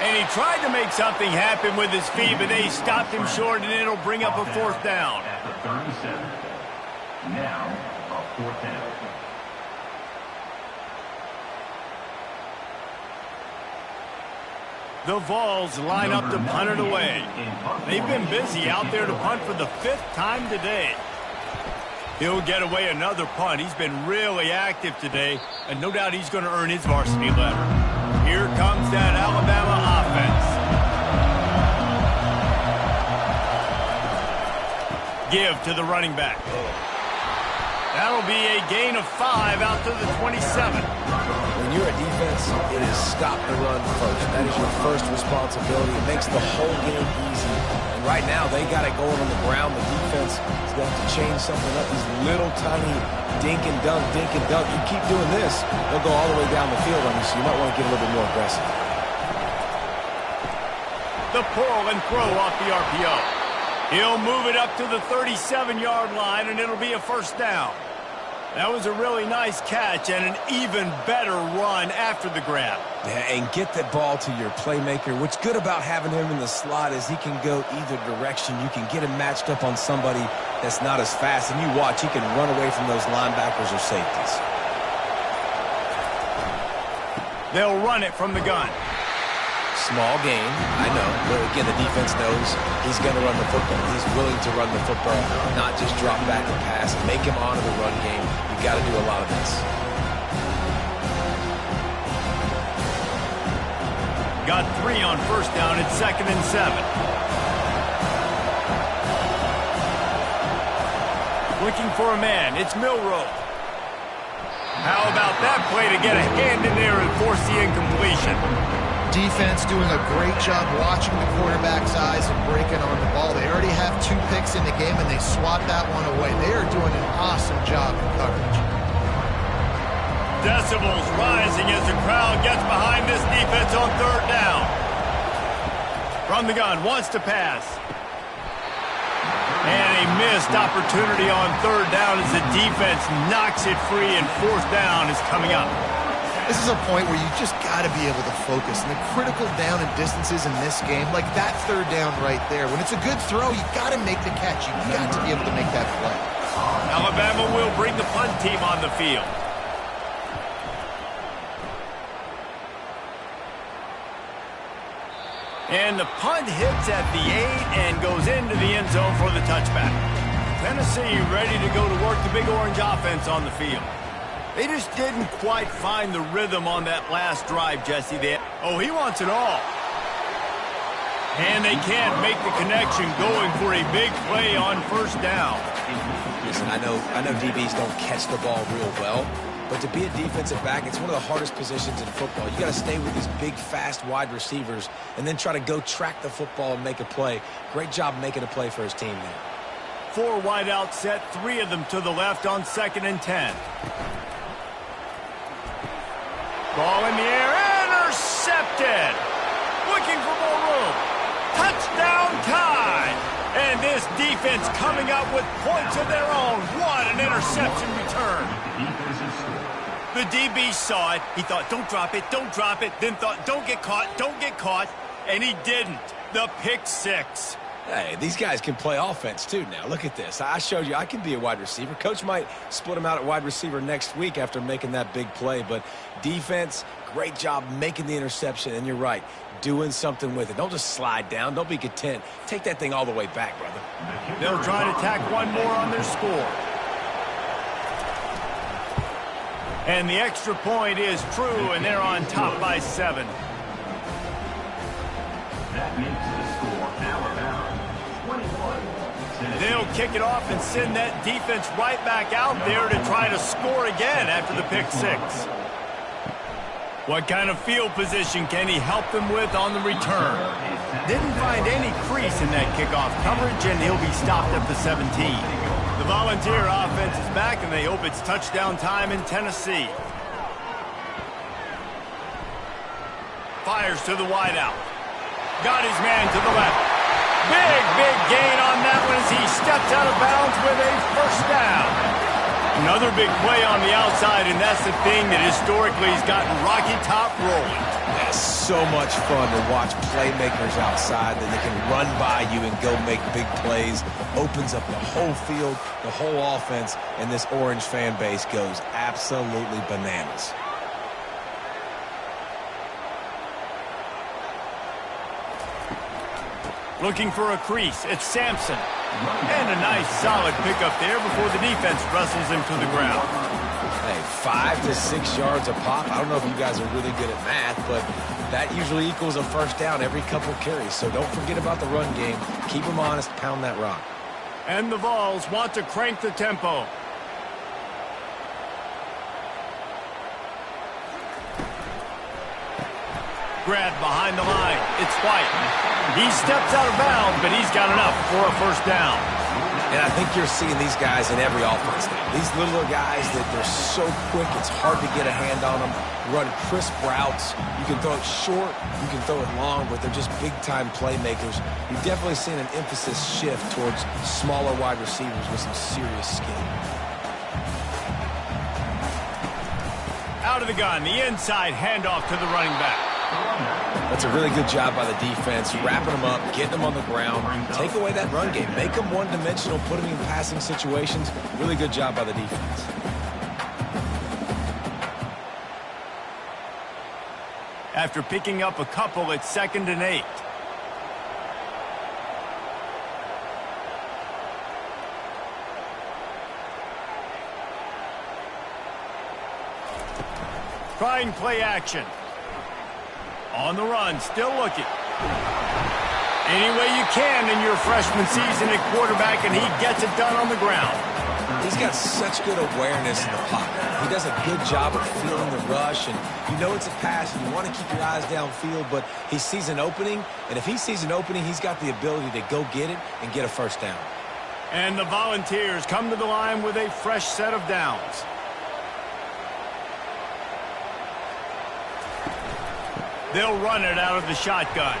And he tried to make something happen with his feet, but they stopped him short, and it'll bring up a 4th down. At the 37. Now, a 4th down. The Vols line up to punt it away. They've been busy out there to punt for the 5th time today. He'll get away another punt. He's been really active today, and no doubt he's going to earn his varsity letter. Here comes that Alabama offense. Give to the running back. That'll be a gain of 5 out to the 27. When you're a defense, it is stop the run first. That is your first responsibility. It makes the whole game easy. And right now, they got it going on the ground. The defense is going to have to change something up. These little tiny dink and dunk, dink and dunk. You keep doing this, they'll go all the way down the field on you, so you might want to get a little bit more aggressive. The pull and throw off the RPO. He'll move it up to the 37-yard line, and it'll be a 1st down. That was a really nice catch and an even better run after the grab. Yeah, and get the ball to your playmaker. What's good about having him in the slot is he can go either direction. You can get him matched up on somebody that's not as fast, and you watch, he can run away from those linebackers or safeties. They'll run it from the gun. Small gain, I know, but again, the defense knows he's going to run the football. He's willing to run the football, not just drop back and pass and make him honor the run game. You've got to do a lot of this. Got 3 on 1st down. It's 2nd and 7. Looking for a man. It's Milroe. How about that play to get a hand in there and force the incompletion? Defense doing a great job watching the quarterback's eyes and breaking on the ball. They already have 2 picks in the game, and they swat that one away. They are doing an awesome job in coverage. Decibels rising as the crowd gets behind this defense on 3rd down. From the gun, wants to pass. And a missed opportunity on 3rd down as the defense knocks it free, and 4th down is coming up. This is a point where you just got to be able to focus. And the critical down and distances in this game, like that 3rd down right there, when it's a good throw, you got to make the catch. You got to be able to make that play. Alabama will bring the punt team on the field. And the punt hits at the 8 and goes into the end zone for the touchback. Tennessee ready to go to work the Big Orange offense on the field. They just didn't quite find the rhythm on that last drive, Jesse. He wants it all. And they can't make the connection going for a big play on 1st down. Listen, I know DBs don't catch the ball real well, but to be a defensive back, it's one of the hardest positions in football. You got to stay with these big, fast wide receivers and then try to go track the football and make a play. Great job making a play for his team there. 4 wide out set, 3 of them to the left on 2nd and 10. Ball in the air, intercepted. Looking for more room. Touchdown time. And this defense coming up with points of their own. What an interception return. The DB saw it. He thought, don't drop it, don't drop it. Then thought, don't get caught, don't get caught. And he didn't. The pick 6. Hey, these guys can play offense too now. Look at this. I showed you I can be a wide receiver. Coach might split him out at wide receiver next week after making that big play. But defense, great job making the interception. And you're right, doing something with it. Don't just slide down. Don't be content. Take that thing all the way back, brother. They'll try to tack one more on their score. And the extra point is true, and they're on top by 7. That makes the score Alabama 21. They'll kick it off and send that defense right back out there to try to score again after the pick 6. What kind of field position can he help them with on the return? Didn't find any crease in that kickoff coverage, and he'll be stopped at the 17. The Volunteer offense is back, and they hope it's touchdown time in Tennessee. Fires to the wideout. Got his man to the left. Big gain on that one as he steps out of bounds with a first down. Another big play on the outside, and that's the thing that historically has gotten Rocky Top rolling. That's so much fun to watch playmakers outside that they can run by you and go make big plays. Opens up the whole field, the whole offense, and this Orange fan base goes absolutely bananas. Looking for a crease. It's Sampson. And a nice solid pickup there before the defense wrestles him to the ground. Hey, 5 to 6 yards a pop. I don't know if you guys are really good at math, but that usually equals a first down every couple carries. So don't forget about the run game. Keep them honest. Pound that rock. And the Vols want to crank the tempo. Grab behind the line. It's White. He steps out of bounds, but he's got enough for a first down. And I think you're seeing these guys in every offense now. These littler guys that they're so quick, it's hard to get a hand on them. Run crisp routes. You can throw it short, you can throw it long, but they're just big-time playmakers. You've definitely seen an emphasis shift towards smaller wide receivers with some serious skill. Out of the gun, the inside handoff to the running back. That's a really good job by the defense, wrapping them up, getting them on the ground. Take away that run game. Make them one-dimensional, put them in passing situations. Really good job by the defense. After picking up a couple, it's 2nd and 8. Trying play action. On the run, still looking. Any way you can in your freshman season at quarterback, and he gets it done on the ground. He's got such good awareness in the pocket. He does a good job of feeling the rush, and you know it's a pass, and you want to keep your eyes downfield, but he sees an opening, and if he sees an opening, he's got the ability to go get it and get a first down. And the Volunteers come to the line with a fresh set of downs. They'll run it out of the shotgun.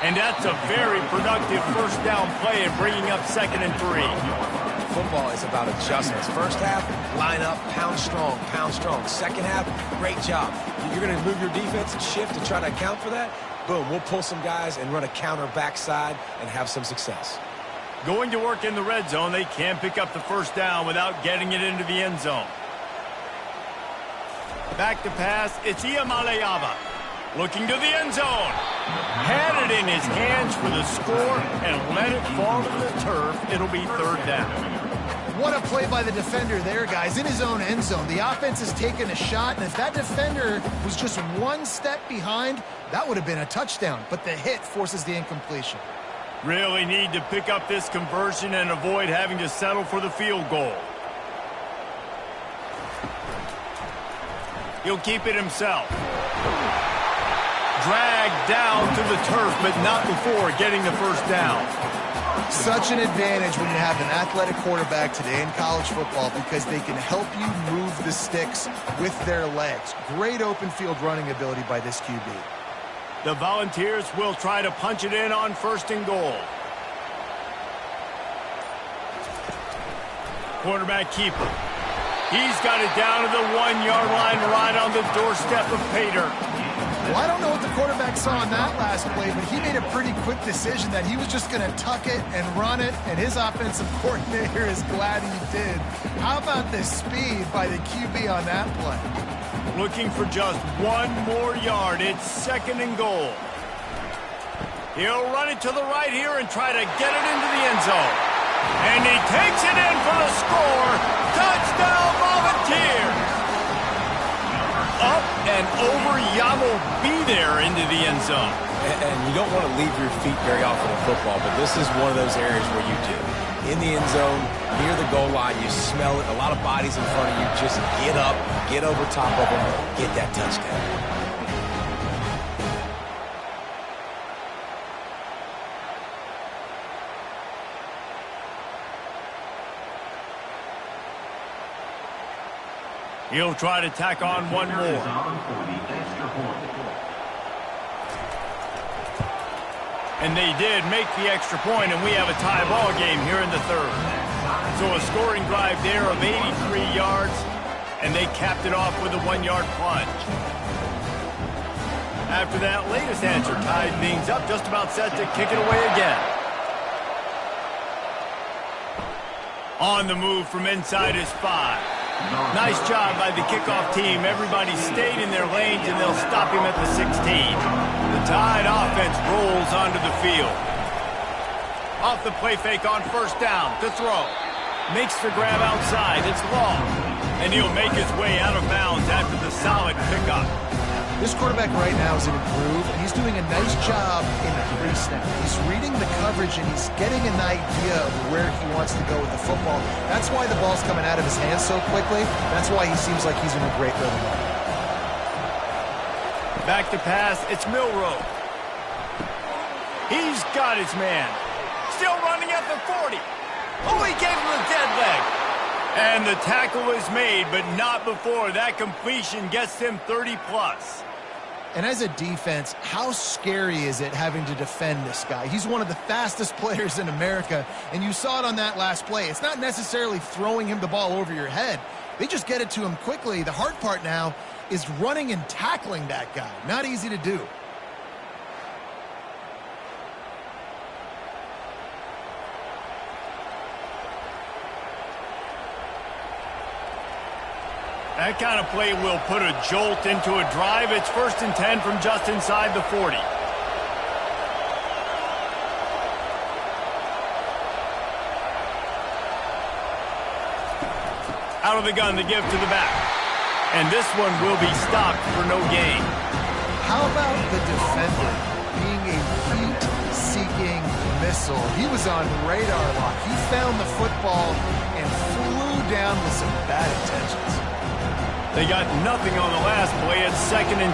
And that's a very productive first down play and bringing up 2nd and 3. Football is about adjustments. First half, line up, pound strong, pound strong. Second half, great job. You're going to move your defense and shift to try to account for that. Boom, we'll pull some guys and run a counter backside and have some success. Going to work in the red zone, they can't pick up the first down without getting it into the end zone. Back to pass, it's Iamaleava. Looking to the end zone. Had it in his hands for the score and let it fall to the turf. It'll be 3rd down. What a play by the defender there, guys. In his own end zone. The offense has taken a shot, and if that defender was just one step behind, that would have been a touchdown. But the hit forces the incompletion. Really need to pick up this conversion and avoid having to settle for the field goal. He'll keep it himself. Dragged down to the turf, but not before getting the first down. Such an advantage when you have an athletic quarterback today in college football because they can help you move the sticks with their legs. Great open field running ability by this QB. The Volunteers will try to punch it in on 1st and goal. Quarterback keeper. He's got it down to the 1-yard line right on the doorstep of Pater. Well, I don't know what the quarterback saw in that last play, but he made a pretty quick decision that he was just going to tuck it and run it, and his offensive coordinator is glad he did. How about the speed by the QB on that play? Looking for just one more yard. It's 2nd and goal. He'll run it to the right here and try to get it into the end zone. And he takes it in for the score. Touchdown, Volunteers! Up and over, Yamo be there into the end zone. And you don't want to leave your feet very often in football, but this is one of those areas where you do. In the end zone, near the goal line, you smell it. A lot of bodies in front of you. Just get up, get over top of them, get that touchdown. He'll try to tack on one more. And they did make the extra point, and we have a tie ball game here in the 3rd. So a scoring drive there of 83 yards, and they capped it off with a 1-yard plunge. After that latest answer tied things up, just about set to kick it away again. On the move from inside his 5. Nice job by the kickoff team. Everybody stayed in their lanes, and they'll stop him at the 16. The Tide offense rolls onto the field. Off the play fake on 1st down to throw. Makes the grab outside. It's long. And he'll make his way out of bounds after the solid pickup. This quarterback right now is in a groove, and he's doing a nice job in the pre-snap. He's reading the coverage, and he's getting an idea of where he wants to go with the football. That's why the ball's coming out of his hands so quickly. That's why he seems like he's in a great rhythm. Back to pass. It's Milroe. He's got his man. Still running at the 40. Oh, he gave him a dead leg. And the tackle is made, but not before that completion gets him 30+. And as a defense, how scary is it having to defend this guy? He's one of the fastest players in America, and you saw it on that last play. It's not necessarily throwing him the ball over your head. They just get it to him quickly. The hard part now is running and tackling that guy. Not easy to do. That kind of play will put a jolt into a drive. It's 1st and 10 from just inside the 40. Out of the gun, the give to the back. And this one will be stopped for no gain. How about the defender being a heat-seeking missile? He was on radar lock. He found the football and flew down with some bad intentions. They got nothing on the last play. It's 2nd and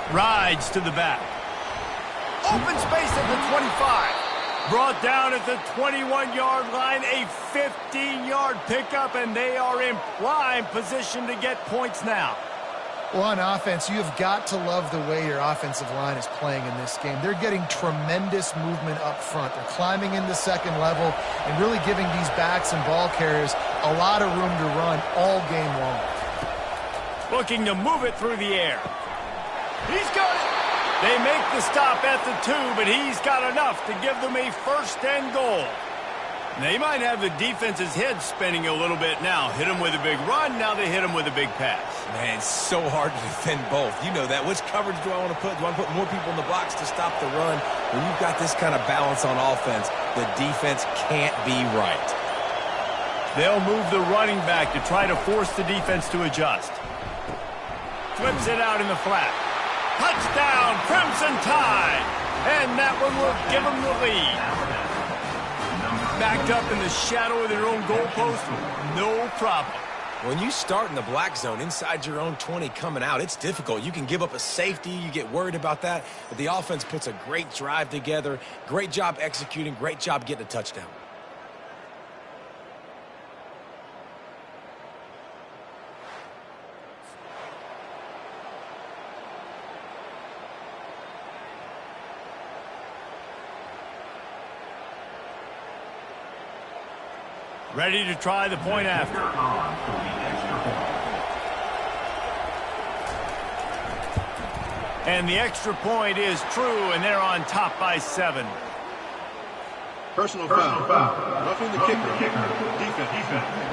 10. Rides to the back. Open space at the 25. Brought down at the 21-yard line. A 15-yard pickup, and they are in prime position to get points now. Well, on offense, you've got to love the way your offensive line is playing in this game. They're getting tremendous movement up front. They're climbing into 2nd level and really giving these backs and ball carriers a lot of room to run all game long. Looking to move it through the air. He's got it. They make the stop at the 2, but he's got enough to give them a 1st and goal. They might have the defense's head spinning a little bit now. Hit him with a big run, now they hit him with a big pass. Man, it's so hard to defend both. You know that. Which coverage do I want to put? Do I want to put more people in the box to stop the run? When you've got this kind of balance on offense, the defense can't be right. They'll move the running back to try to force the defense to adjust. Flips it out in the flat. Touchdown, Crimson Tide! And that one will give them the lead. Backed up in the shadow of their own goalpost, no problem. When you start in the black zone inside your own 20 coming out, it's difficult. You can give up a safety. You get worried about that. But the offense puts a great drive together. Great job executing. Great job getting a touchdown. Ready to try the point after. And the extra point is true, and they're on top by 7. Personal foul. Roughing the kicker. Defense.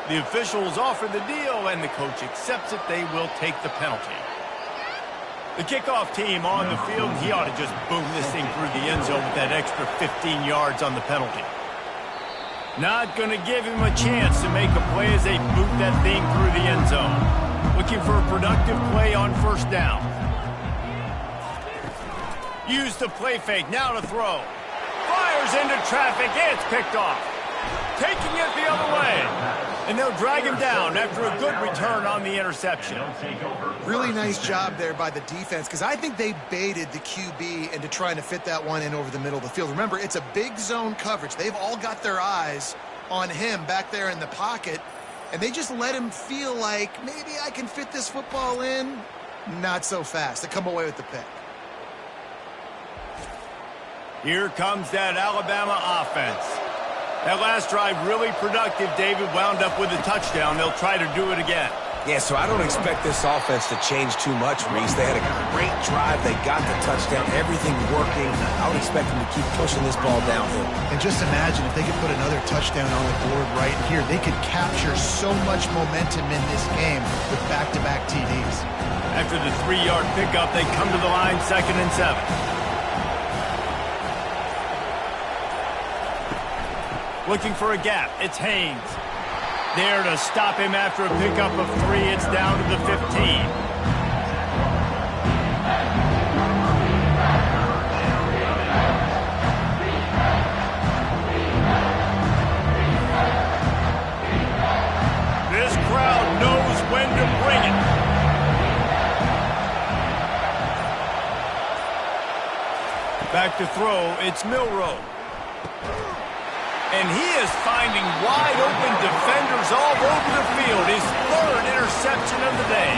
The officials offer the deal, and the coach accepts it. They will take the penalty. The kickoff team on the field, he ought to just boom this thing through the end zone with that extra 15 yards on the penalty. Not going to give him a chance to make a play as they boot that thing through the end zone. Looking for a productive play on first down. Use the play fake, now to throw. Fires into traffic, it's picked off. Taking it the other way. And they'll drag him down after a good return on the interception. Really nice job there by the defense, because I think they baited the QB into trying to fit that one in over the middle of the field. Remember, it's a big zone coverage. They've all got their eyes on him back there in the pocket, and they just let him feel like, maybe I can fit this football in. Not so fast. They come away with the pick. Here comes that Alabama offense. That last drive really productive. David wound up with a touchdown. They'll try to do it again. Yeah, so I don't expect this offense to change too much, Reese. They had a great drive. They got the touchdown. Everything working. I would expect them to keep pushing this ball downhill. And just imagine if they could put another touchdown on the board right here. They could capture so much momentum in this game with back-to-back TDs. After the 3-yard pickup, they come to the line 2nd and 7. Looking for a gap. It's Haynes. There to stop him after a pickup of 3. It's down to the 15. This crowd knows when to bring it. Back to throw. It's Milroe. And he is finding wide-open defenders all over the field. His 3rd interception of the day.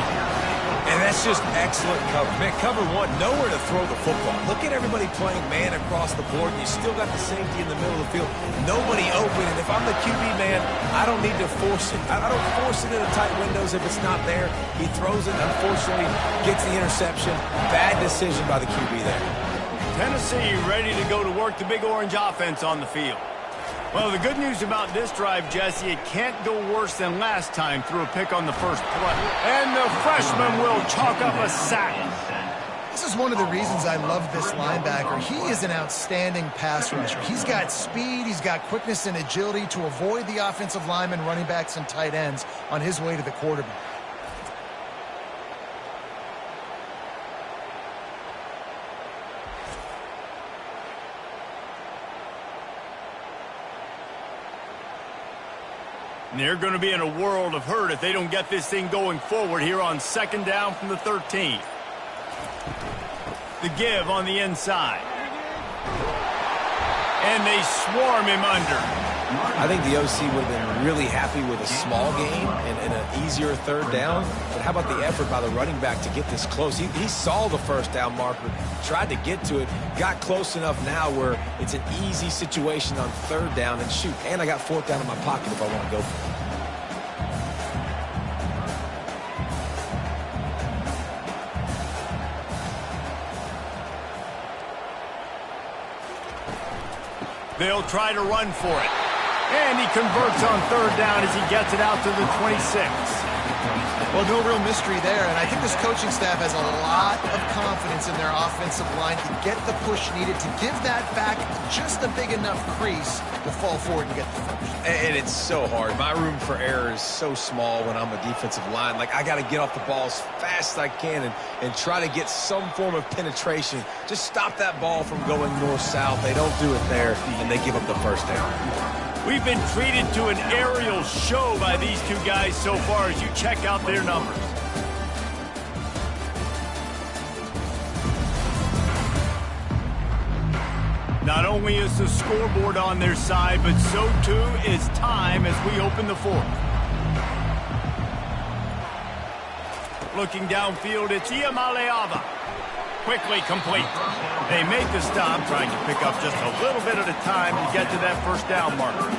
And that's just excellent cover. Man, cover 1, nowhere to throw the football. Look at everybody playing man across the board, and you still got the safety in the middle of the field. Nobody open, and if I'm the QB man, I don't need to force it. I don't force it into tight windows if it's not there. He throws it, unfortunately, gets the interception. Bad decision by the QB there. Tennessee ready to go to work the Big Orange offense on the field. Well, the good news about this drive, Jesse, it can't go worse than last time through a pick on the first play. And the freshman will chalk up a sack. This is one of the reasons I love this linebacker. He is an outstanding pass rusher. He's got speed, he's got quickness and agility to avoid the offensive linemen, running backs, and tight ends on his way to the quarterback. And they're going to be in a world of hurt if they don't get this thing going forward here on 2nd down from the 13. The give on the inside. And they swarm him under. I think the OC would have been really happy with a small gain and an easier 3rd down. But how about the effort by the running back to get this close? He saw the first down marker, tried to get to it, got close enough now where it's an easy situation on 3rd down. And shoot, and I got 4th down in my pocket if I want to go for it. They'll try to run for it. And he converts on 3rd down as he gets it out to the 26. Well, no real mystery there, and I think this coaching staff has a lot of confidence in their offensive line to get the push needed to give that back just a big enough crease to fall forward and get the first. And it's so hard. My room for error is so small when I'm a defensive line. Like, I got to get off the ball as fast as I can and try to get some form of penetration. Just stop that ball from going north-south. They don't do it there, and they give up the first down. We've been treated to an aerial show by these two guys so far as you check out their numbers. Not only is the scoreboard on their side, but so too is time as we open the 4th. Looking downfield, it's Iamaleava. quickly complete. They make the stop, trying to pick up just a little bit at a time to get to that first down marker.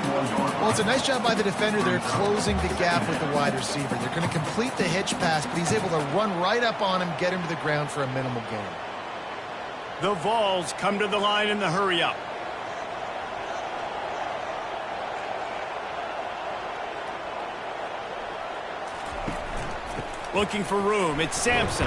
Well, it's a nice job by the defender. They're closing the gap with the wide receiver. They're going to complete the hitch pass, but he's able to run right up on him, get him to the ground for a minimal gain. The Vols come to the line in the hurry-up. Looking for room. It's Sampson.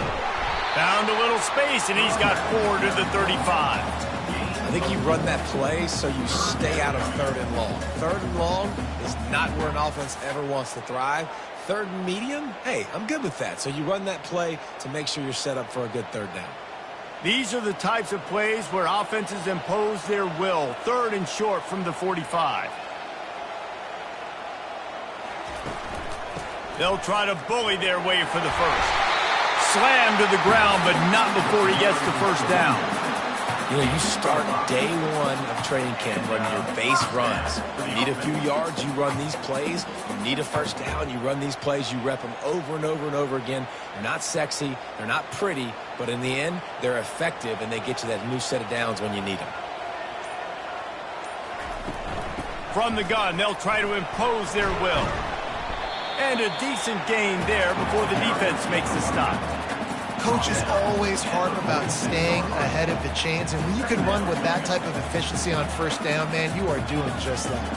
Found a little space, and he's got 4 to the 35. I think you run that play so you stay out of 3rd and long. 3rd and long is not where an offense ever wants to thrive. 3rd and medium, hey, I'm good with that. So you run that play to make sure you're set up for a good 3rd down. These are the types of plays where offenses impose their will. 3rd and short from the 45. They'll try to bully their way for the first. Slam to the ground, but not before he gets the first down. You know, you start day one of training camp running your base runs. You need a few yards, you run these plays. You need a first down, you run these plays. You rep them over and over and over again. They're not sexy, they're not pretty, but in the end, they're effective, and they get you that new set of downs when you need them. From the gun, they'll try to impose their will. And a decent gain there before the defense makes the stop. Coaches always harp about staying ahead of the chains, and when you can run with that type of efficiency on first down, man, you are doing just that.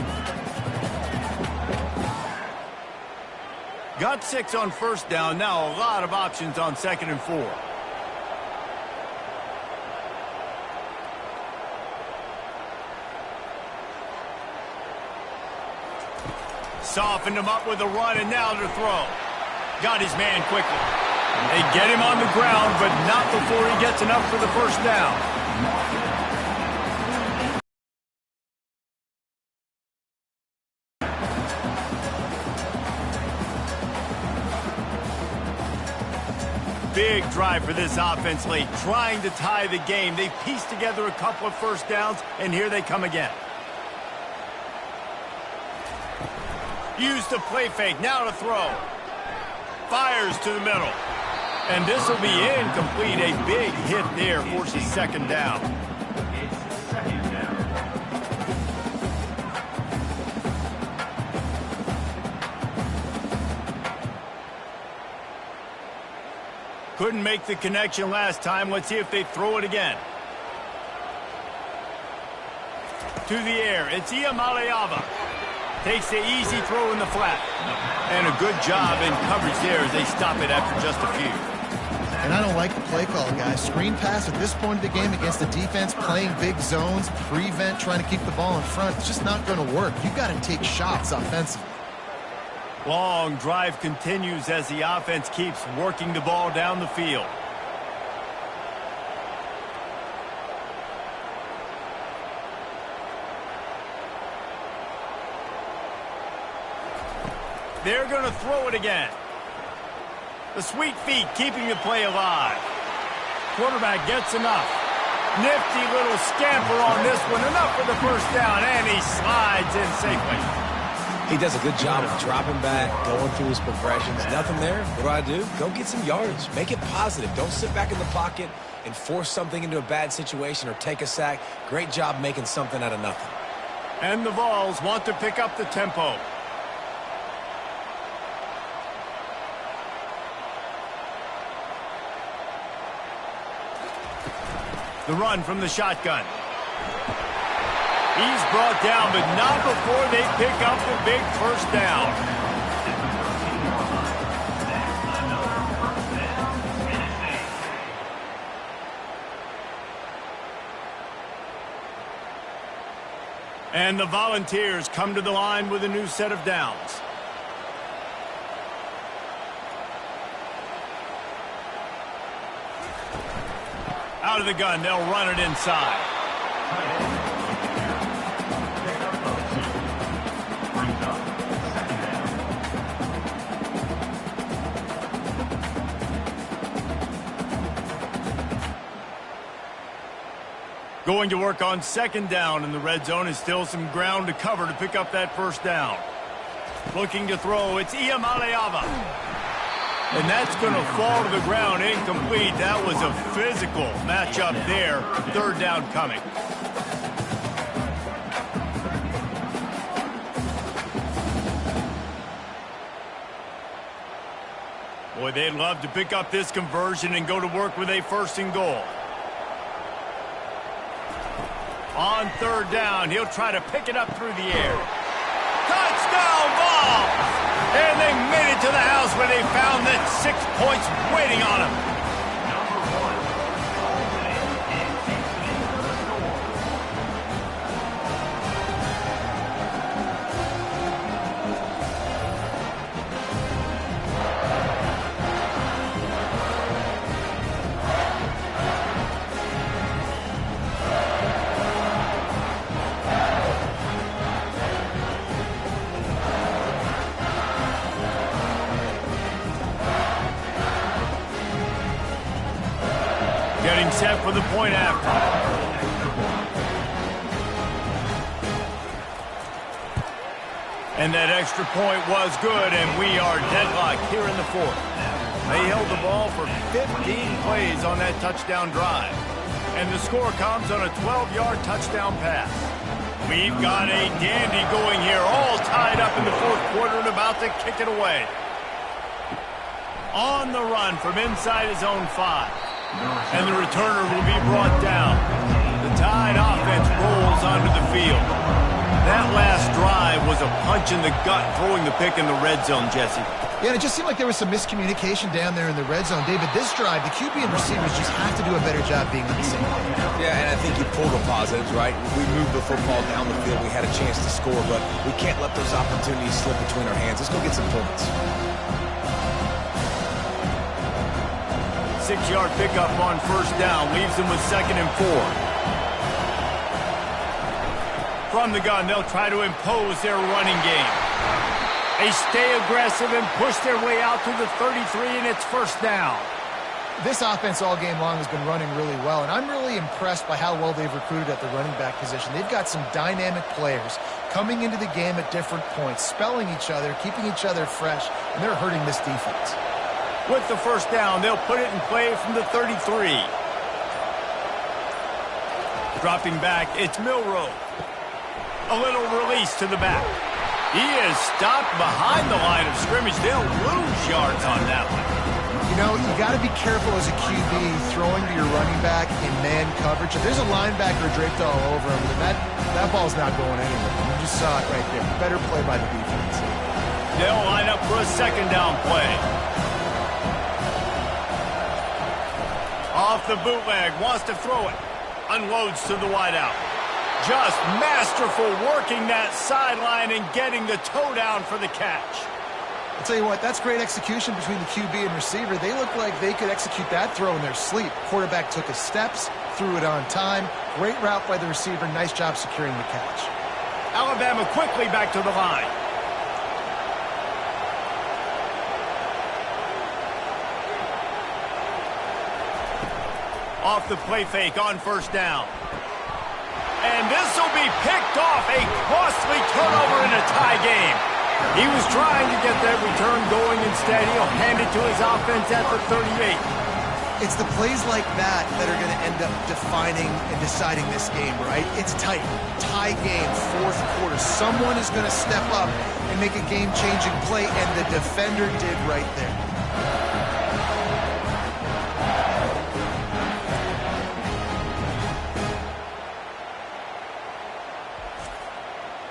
Got 6 on first down. Now a lot of options on 2nd and 4. Softened him up with a run, and now to throw. Got his man quickly. They get him on the ground, but not before he gets enough for the first down. Big drive for this offense late, trying to tie the game. They pieced together a couple of first downs, and here they come again. Used the play fake, now to throw. Fires to the middle. And this will be incomplete. A big hit there forces 2nd down. Couldn't make the connection last time. Let's see if they throw it again. To the air, it's Iamaleava. Takes the easy throw in the flat. And a good job in coverage there as they stop it after just a few. And I don't like the play call, guys. Screen pass at this point of the game against the defense, playing big zones, prevent, trying to keep the ball in front. It's just not going to work. You've got to take shots offensively. Long drive continues as the offense keeps working the ball down the field. They're going to throw it again. The sweet feet keeping the play alive. Quarterback gets enough. Nifty little scamper on this one. Enough for the first down, and he slides in safely. He does a good job of dropping back, going through his progressions. Nothing there. What do? Go get some yardage. Make it positive. Don't sit back in the pocket and force something into a bad situation or take a sack. Great job making something out of nothing. And the Vols want to pick up the tempo. The run from the shotgun. He's brought down, but not before they pick up the big first down. And the Volunteers come to the line with a new set of downs. Out of the gun, they'll run it inside. Going to work on 2nd down in the red zone is still some ground to cover to pick up that first down. Looking to throw, it's Iamaleava. And that's going to fall to the ground incomplete. That was a physical matchup there. Third down coming. Boy, they'd love to pick up this conversion and go to work with a 1st and goal. On third down, he'll try to pick it up through the air. Touchdown ball! And they made it to the house where they found that 6 points waiting on them. Getting set for the point after. And that extra point was good, and we are deadlocked here in the 4th. They held the ball for 15 plays on that touchdown drive. And the score comes on a 12-yard touchdown pass. We've got a dandy going here, all tied up in the 4th quarter and about to kick it away. On the run from inside his own 5. And the returner will be brought down. The Tide offense rolls onto the field. That last drive was a punch in the gut, throwing the pick in the red zone, Jesse. Yeah, and it just seemed like there was some miscommunication down there in the red zone. David, this drive, the QB and receivers just have to do a better job being on the same page. Yeah, and I think you pulled the positives, right? We moved the football down the field. We had a chance to score, but we can't let those opportunities slip between our hands. Let's go get some points. 6-yard pickup on 1st down leaves them with 2nd and 4. From the gun, they'll try to impose their running game. They stay aggressive and push their way out to the 33, and it's 1st down. This offense all game long has been running really well, and I'm really impressed by how well they've recruited at the running back position. They've got some dynamic players coming into the game at different points, spelling each other, keeping each other fresh, and they're hurting this defense. With the 1st down, they'll put it in play from the 33. Dropping back, it's Milroe. A little release to the back. He is stopped behind the line of scrimmage. They'll lose yards on that one. You know, you got to be careful as a QB throwing to your running back in man coverage. If there's a linebacker draped all over him, then that ball's not going anywhere. You just saw it right there. Better play by the defense. They'll line up for a 2nd down play. Off the bootleg, wants to throw it. Unloads to the wideout. Just masterful working that sideline and getting the toe down for the catch. I'll tell you what, that's great execution between the QB and receiver. They look like they could execute that throw in their sleep. Quarterback took his steps, threw it on time. Great route by the receiver. Nice job securing the catch. Alabama quickly back to the line. Off the play fake on 1st down. And this will be picked off. A costly turnover in a tie game. He was trying to get that return going. Instead, he'll hand it to his offense at the 38. It's the plays like that that are going to end up defining and deciding this game, right? It's tight. Tie game, 4th quarter. Someone is going to step up and make a game-changing play, and the defender did right there.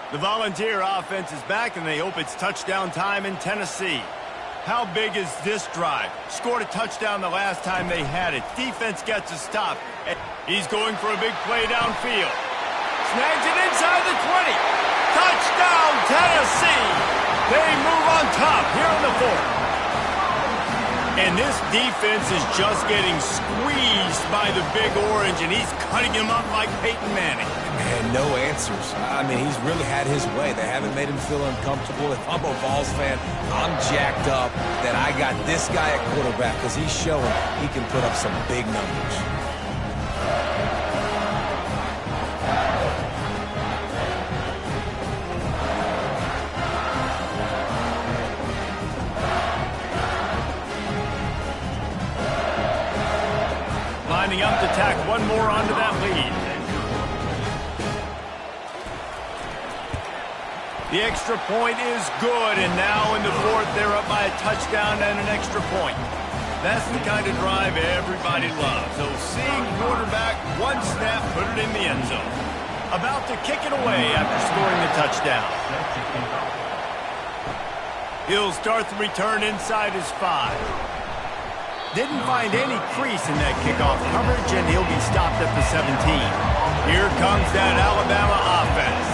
The Volunteer offense is back, and they hope it's touchdown time in Tennessee. How big is this drive? Scored a touchdown the last time they had it. Defense gets a stop. He's going for a big play downfield. Snags it inside the 20. Touchdown, Tennessee! They move on top here in the 4th. And this defense is just getting squeezed by the Big Orange, and he's cutting him up like Peyton Manning. And no answers. I mean, he's really had his way. They haven't made him feel uncomfortable. If I'm a Vols fan, I'm jacked up that I got this guy at quarterback because he's showing he can put up some big numbers. The extra point is good, and now in the fourth, they're up by a touchdown and an extra point. That's the kind of drive everybody loves. So seeing quarterback, one snap, put it in the end zone. About to kick it away after scoring the touchdown. He'll start the return inside his 5. Didn't find any crease in that kickoff coverage, and he'll be stopped at the 17. Here comes that Alabama offense.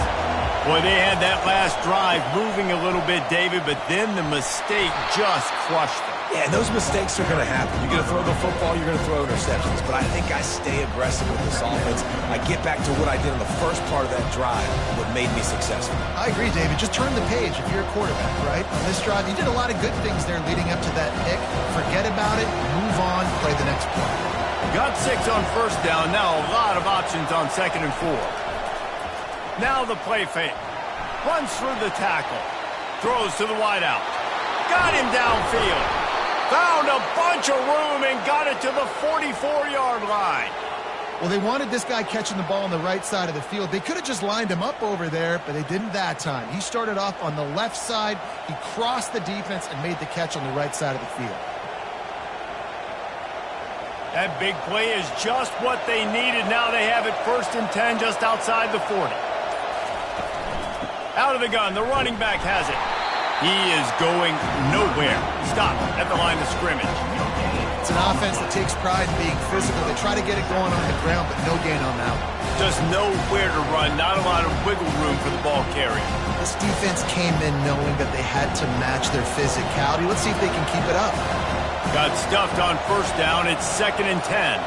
Boy, they had that last drive moving a little bit, David, but then the mistake just crushed them. Yeah, and those mistakes are going to happen. You're going to throw the football, you're going to throw interceptions. But I think I stay aggressive with this offense. I get back to what I did in the first part of that drive, what made me successful. I agree, David. Just turn the page if you're a quarterback, right? On this drive, you did a lot of good things there leading up to that pick. Forget about it, move on, play the next play. Got 6 on first down. Now a lot of options on 2nd and 4. Now the play fake. Runs through the tackle. Throws to the wideout. Got him downfield. Found a bunch of room and got it to the 44-yard line. Well, they wanted this guy catching the ball on the right side of the field. They could have just lined him up over there, but they didn't that time. He started off on the left side. He crossed the defense and made the catch on the right side of the field. That big play is just what they needed. Now they have it 1st and 10 just outside the 40. Out of the gun, the running back has it. He is going nowhere. Stop at the line of scrimmage. It's an offense that takes pride in being physical. They try to get it going on the ground, but no gain on that one. Just nowhere to run. Not a lot of wiggle room for the ball carrier. This defense came in knowing that they had to match their physicality. Let's see if they can keep it up. Got stuffed on first down. It's 2nd and 10.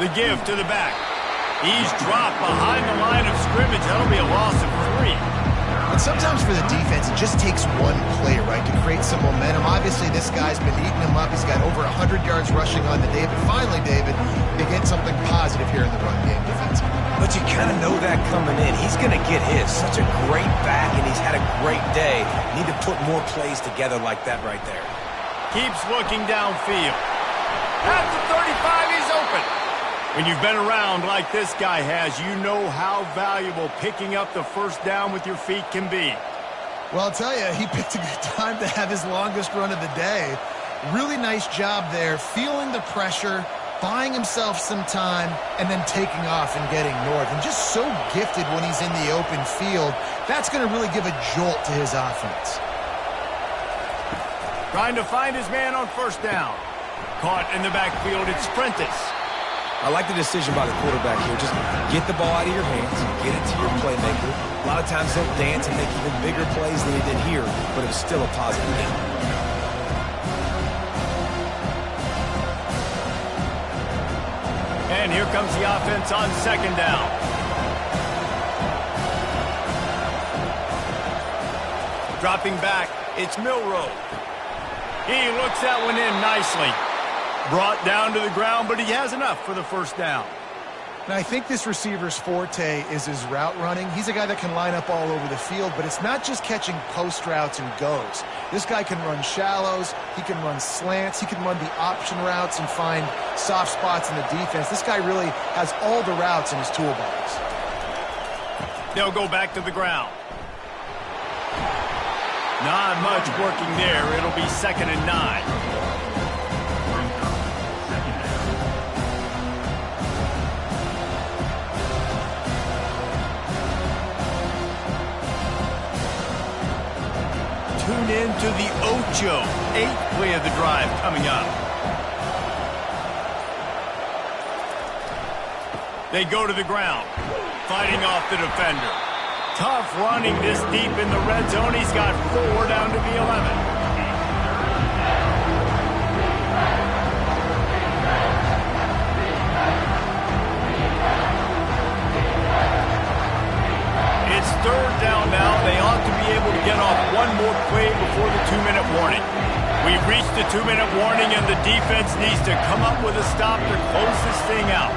The give to the back. He's dropped behind the line of scrimmage. That'll be a loss of 3. And sometimes for the defense, it just takes one play, right, to create some momentum. Obviously, this guy's been eating them up. He's got over 100 yards rushing on the day. But finally, David, they get something positive here in the run game defensively. But you kind of know that coming in. He's going to get his. Such a great back, and he's had a great day. Need to put more plays together like that right there. Keeps looking downfield. At the 35, he's open. When you've been around like this guy has, you know how valuable picking up the first down with your feet can be. Well, I'll tell you, he picked a good time to have his longest run of the day. Really nice job there, feeling the pressure, buying himself some time, and then taking off and getting north. And just so gifted when he's in the open field. That's going to really give a jolt to his offense. Trying to find his man on first down. Caught in the backfield, it's Prentice. I like the decision by the quarterback here. Just get the ball out of your hands, get it to your playmaker. A lot of times he'll dance and make even bigger plays than he did here, but it was still a positive game. And here comes the offense on 2nd down. Dropping back, it's Milroe. He looks that one in nicely. Brought down to the ground, but he has enough for the first down. And I think this receiver's forte is his route running. He's a guy that can line up all over the field, but it's not just catching post routes and goes. This guy can run shallows, he can run slants, he can run the option routes and find soft spots in the defense. This guy really has all the routes in his toolbox. They'll go back to the ground. Not much working there. It'll be 2nd and 9. Tune in to the Ocho. 8th play of the drive coming up. They go to the ground, fighting off the defender. Tough running this deep in the red zone. He's got 4 down to the 11. It's 3rd down now. They ought to be able to get off one more play before the 2-minute warning. We've reached the 2-minute warning, and the defense needs to come up with a stop to close this thing out.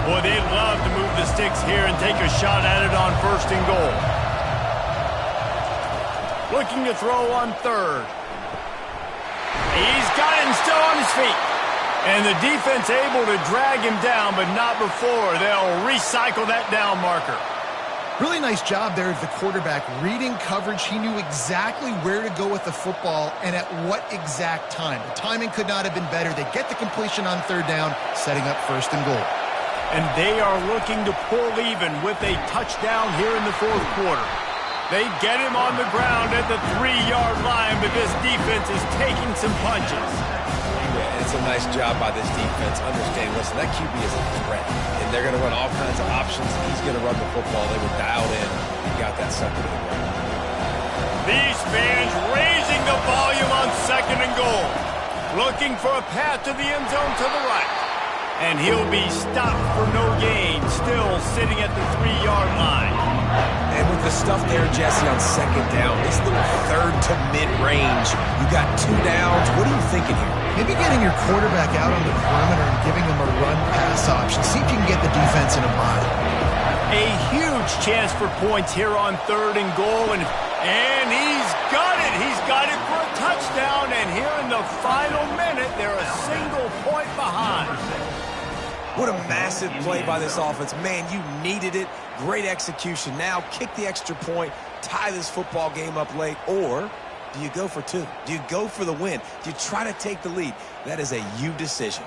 Boy, they'd love to move the sticks here and take a shot at it on 1st and goal. Looking to throw on 3rd. He's got it and still on his feet. And the defense able to drag him down, but not before. They'll recycle that down marker. Really nice job there of the quarterback. Reading coverage, he knew exactly where to go with the football and at what exact time. The timing could not have been better. They get the completion on third down, setting up first and goal. And they are looking to pull even with a touchdown here in the fourth quarter. They get him on the ground at the 3-yard line, but this defense is taking some punches. Yeah, it's a nice job by this defense. Understand, listen, that QB is a threat, and they're going to run all kinds of options. He's going to run the football. They were dialed in and got that sucker to the ground. These fans raising the volume on second and goal. Looking for a path to the end zone to the right. And he'll be stopped for no gain, still sitting at the 3-yard line. And with the stuff there, Jesse, on second down, this little third to mid-range, you got 2 downs. What are you thinking here? Maybe getting your quarterback out on the perimeter and giving him a run-pass option. See if you can get the defense in a bind. A huge chance for points here on third and goal, and he's got it. He's got it for a touchdown, and here in the final minute, they're a single point behind. What a massive play by this offense. Man, you needed it. Great execution. Now kick the extra point, tie this football game up late, or do you go for 2? Do you go for the win? Do you try to take the lead? That is a you decision.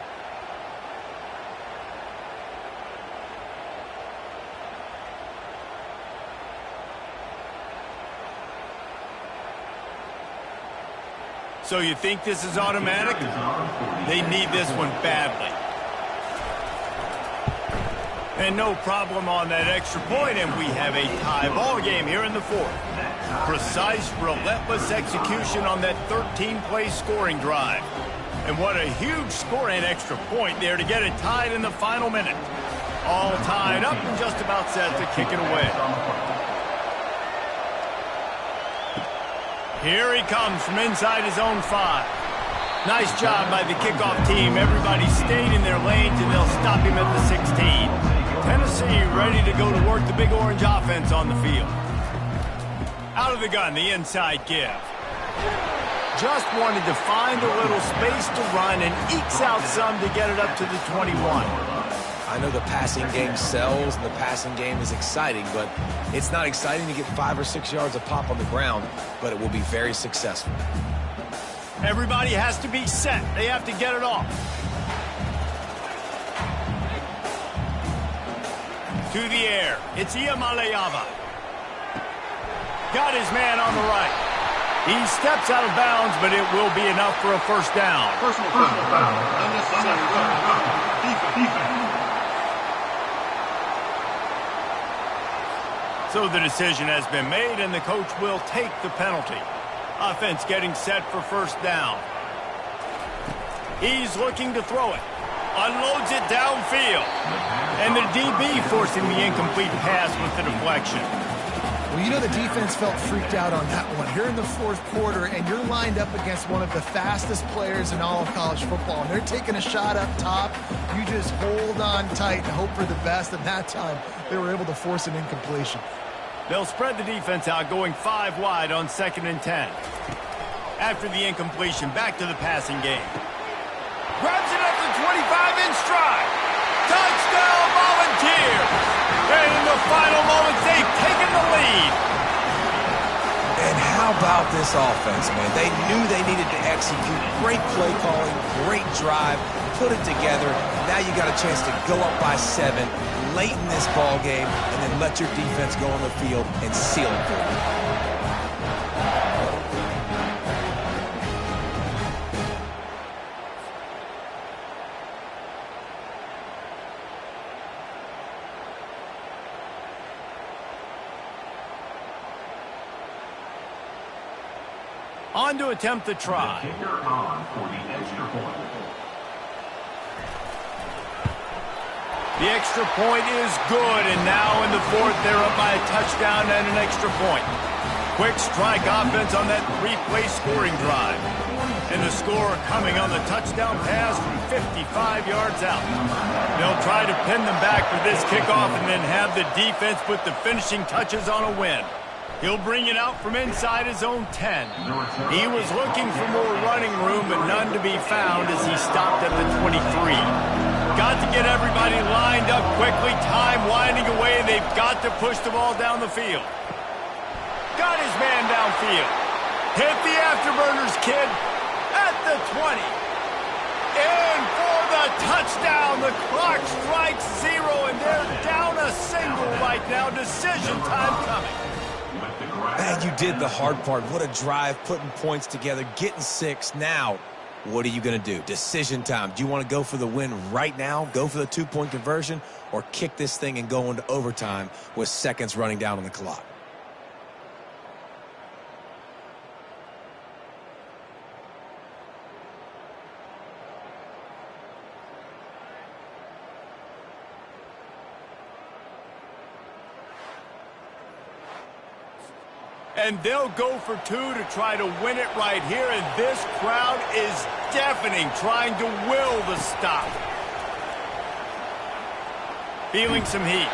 So you think this is automatic? They need this one badly. And no problem on that extra point, and we have a tie ball game here in the fourth. Precise, relentless execution on that 13-play scoring drive. And what a huge score and extra point there to get it tied in the final minute. All tied up and just about set to kick it away. Here he comes from inside his own 5. Nice job by the kickoff team. Everybody stayed in their lanes, and they'll stop him at the 16. Tennessee ready to go to work the Big Orange offense on the field. Out of the gun, the inside give. Just wanted to find a little space to run and ekes out some to get it up to the 21. I know the passing game sells and the passing game is exciting, but it's not exciting to get 5 or 6 yards of pop on the ground, but it will be very successful. Everybody has to be set. They have to get it off. To the air. It's Iamaleava. Got his man on the right. He steps out of bounds, but it will be enough for a first down. Personal foul. Unnecessary roughing. Defense. So the decision has been made, and the coach will take the penalty. Offense getting set for first down. He's looking to throw it. Unloads it downfield. And the DB forcing the incomplete pass with the deflection. Well, you know the defense felt freaked out on that one. You're in the fourth quarter, and you're lined up against one of the fastest players in all of college football. And they're taking a shot up top. You just hold on tight and hope for the best. And that time, they were able to force an incompletion. They'll spread the defense out, going 5 wide on 2nd and 10. After the incompletion, back to the passing game. Grabs it up to 25 in stride. Touchdown, Volunteers! And in the final moments, they've taken the lead. And how about this offense, man? They knew they needed to execute. Great play calling, great drive, put it together. Now you got a chance to go up by 7 late in this ball game and then let your defense go on the field and seal it for you. On to attempt the try. Kicker on for the extra point. The extra point is good, and now in the fourth, they're up by a touchdown and an extra point. Quick strike offense on that 3-play scoring drive. And the score coming on the touchdown pass from 55 yards out. They'll try to pin them back for this kickoff and then have the defense put the finishing touches on a win. He'll bring it out from inside his own 10. He was looking for more running room, but none to be found as he stopped at the 23. Got to get everybody lined up quickly. Time winding away. They've got to push the ball down the field. Got his man downfield. Hit the afterburners, kid. At the 20. In for the touchdown. The clock strikes 0, and they're down a single right now. Decision time coming. Man, you did the hard part. What a drive, putting points together, getting 6. Now, what are you going to do? Decision time. Do you want to go for the win right now, go for the 2-point conversion, or kick this thing and go into overtime with seconds running down on the clock? And they'll go for 2 to try to win it right here, and this crowd is deafening, trying to will the stop. Feeling some heat.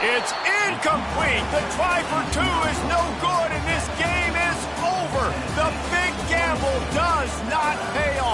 It's incomplete. The try for 2 is no good, and this game is over. The big gamble does not pay off.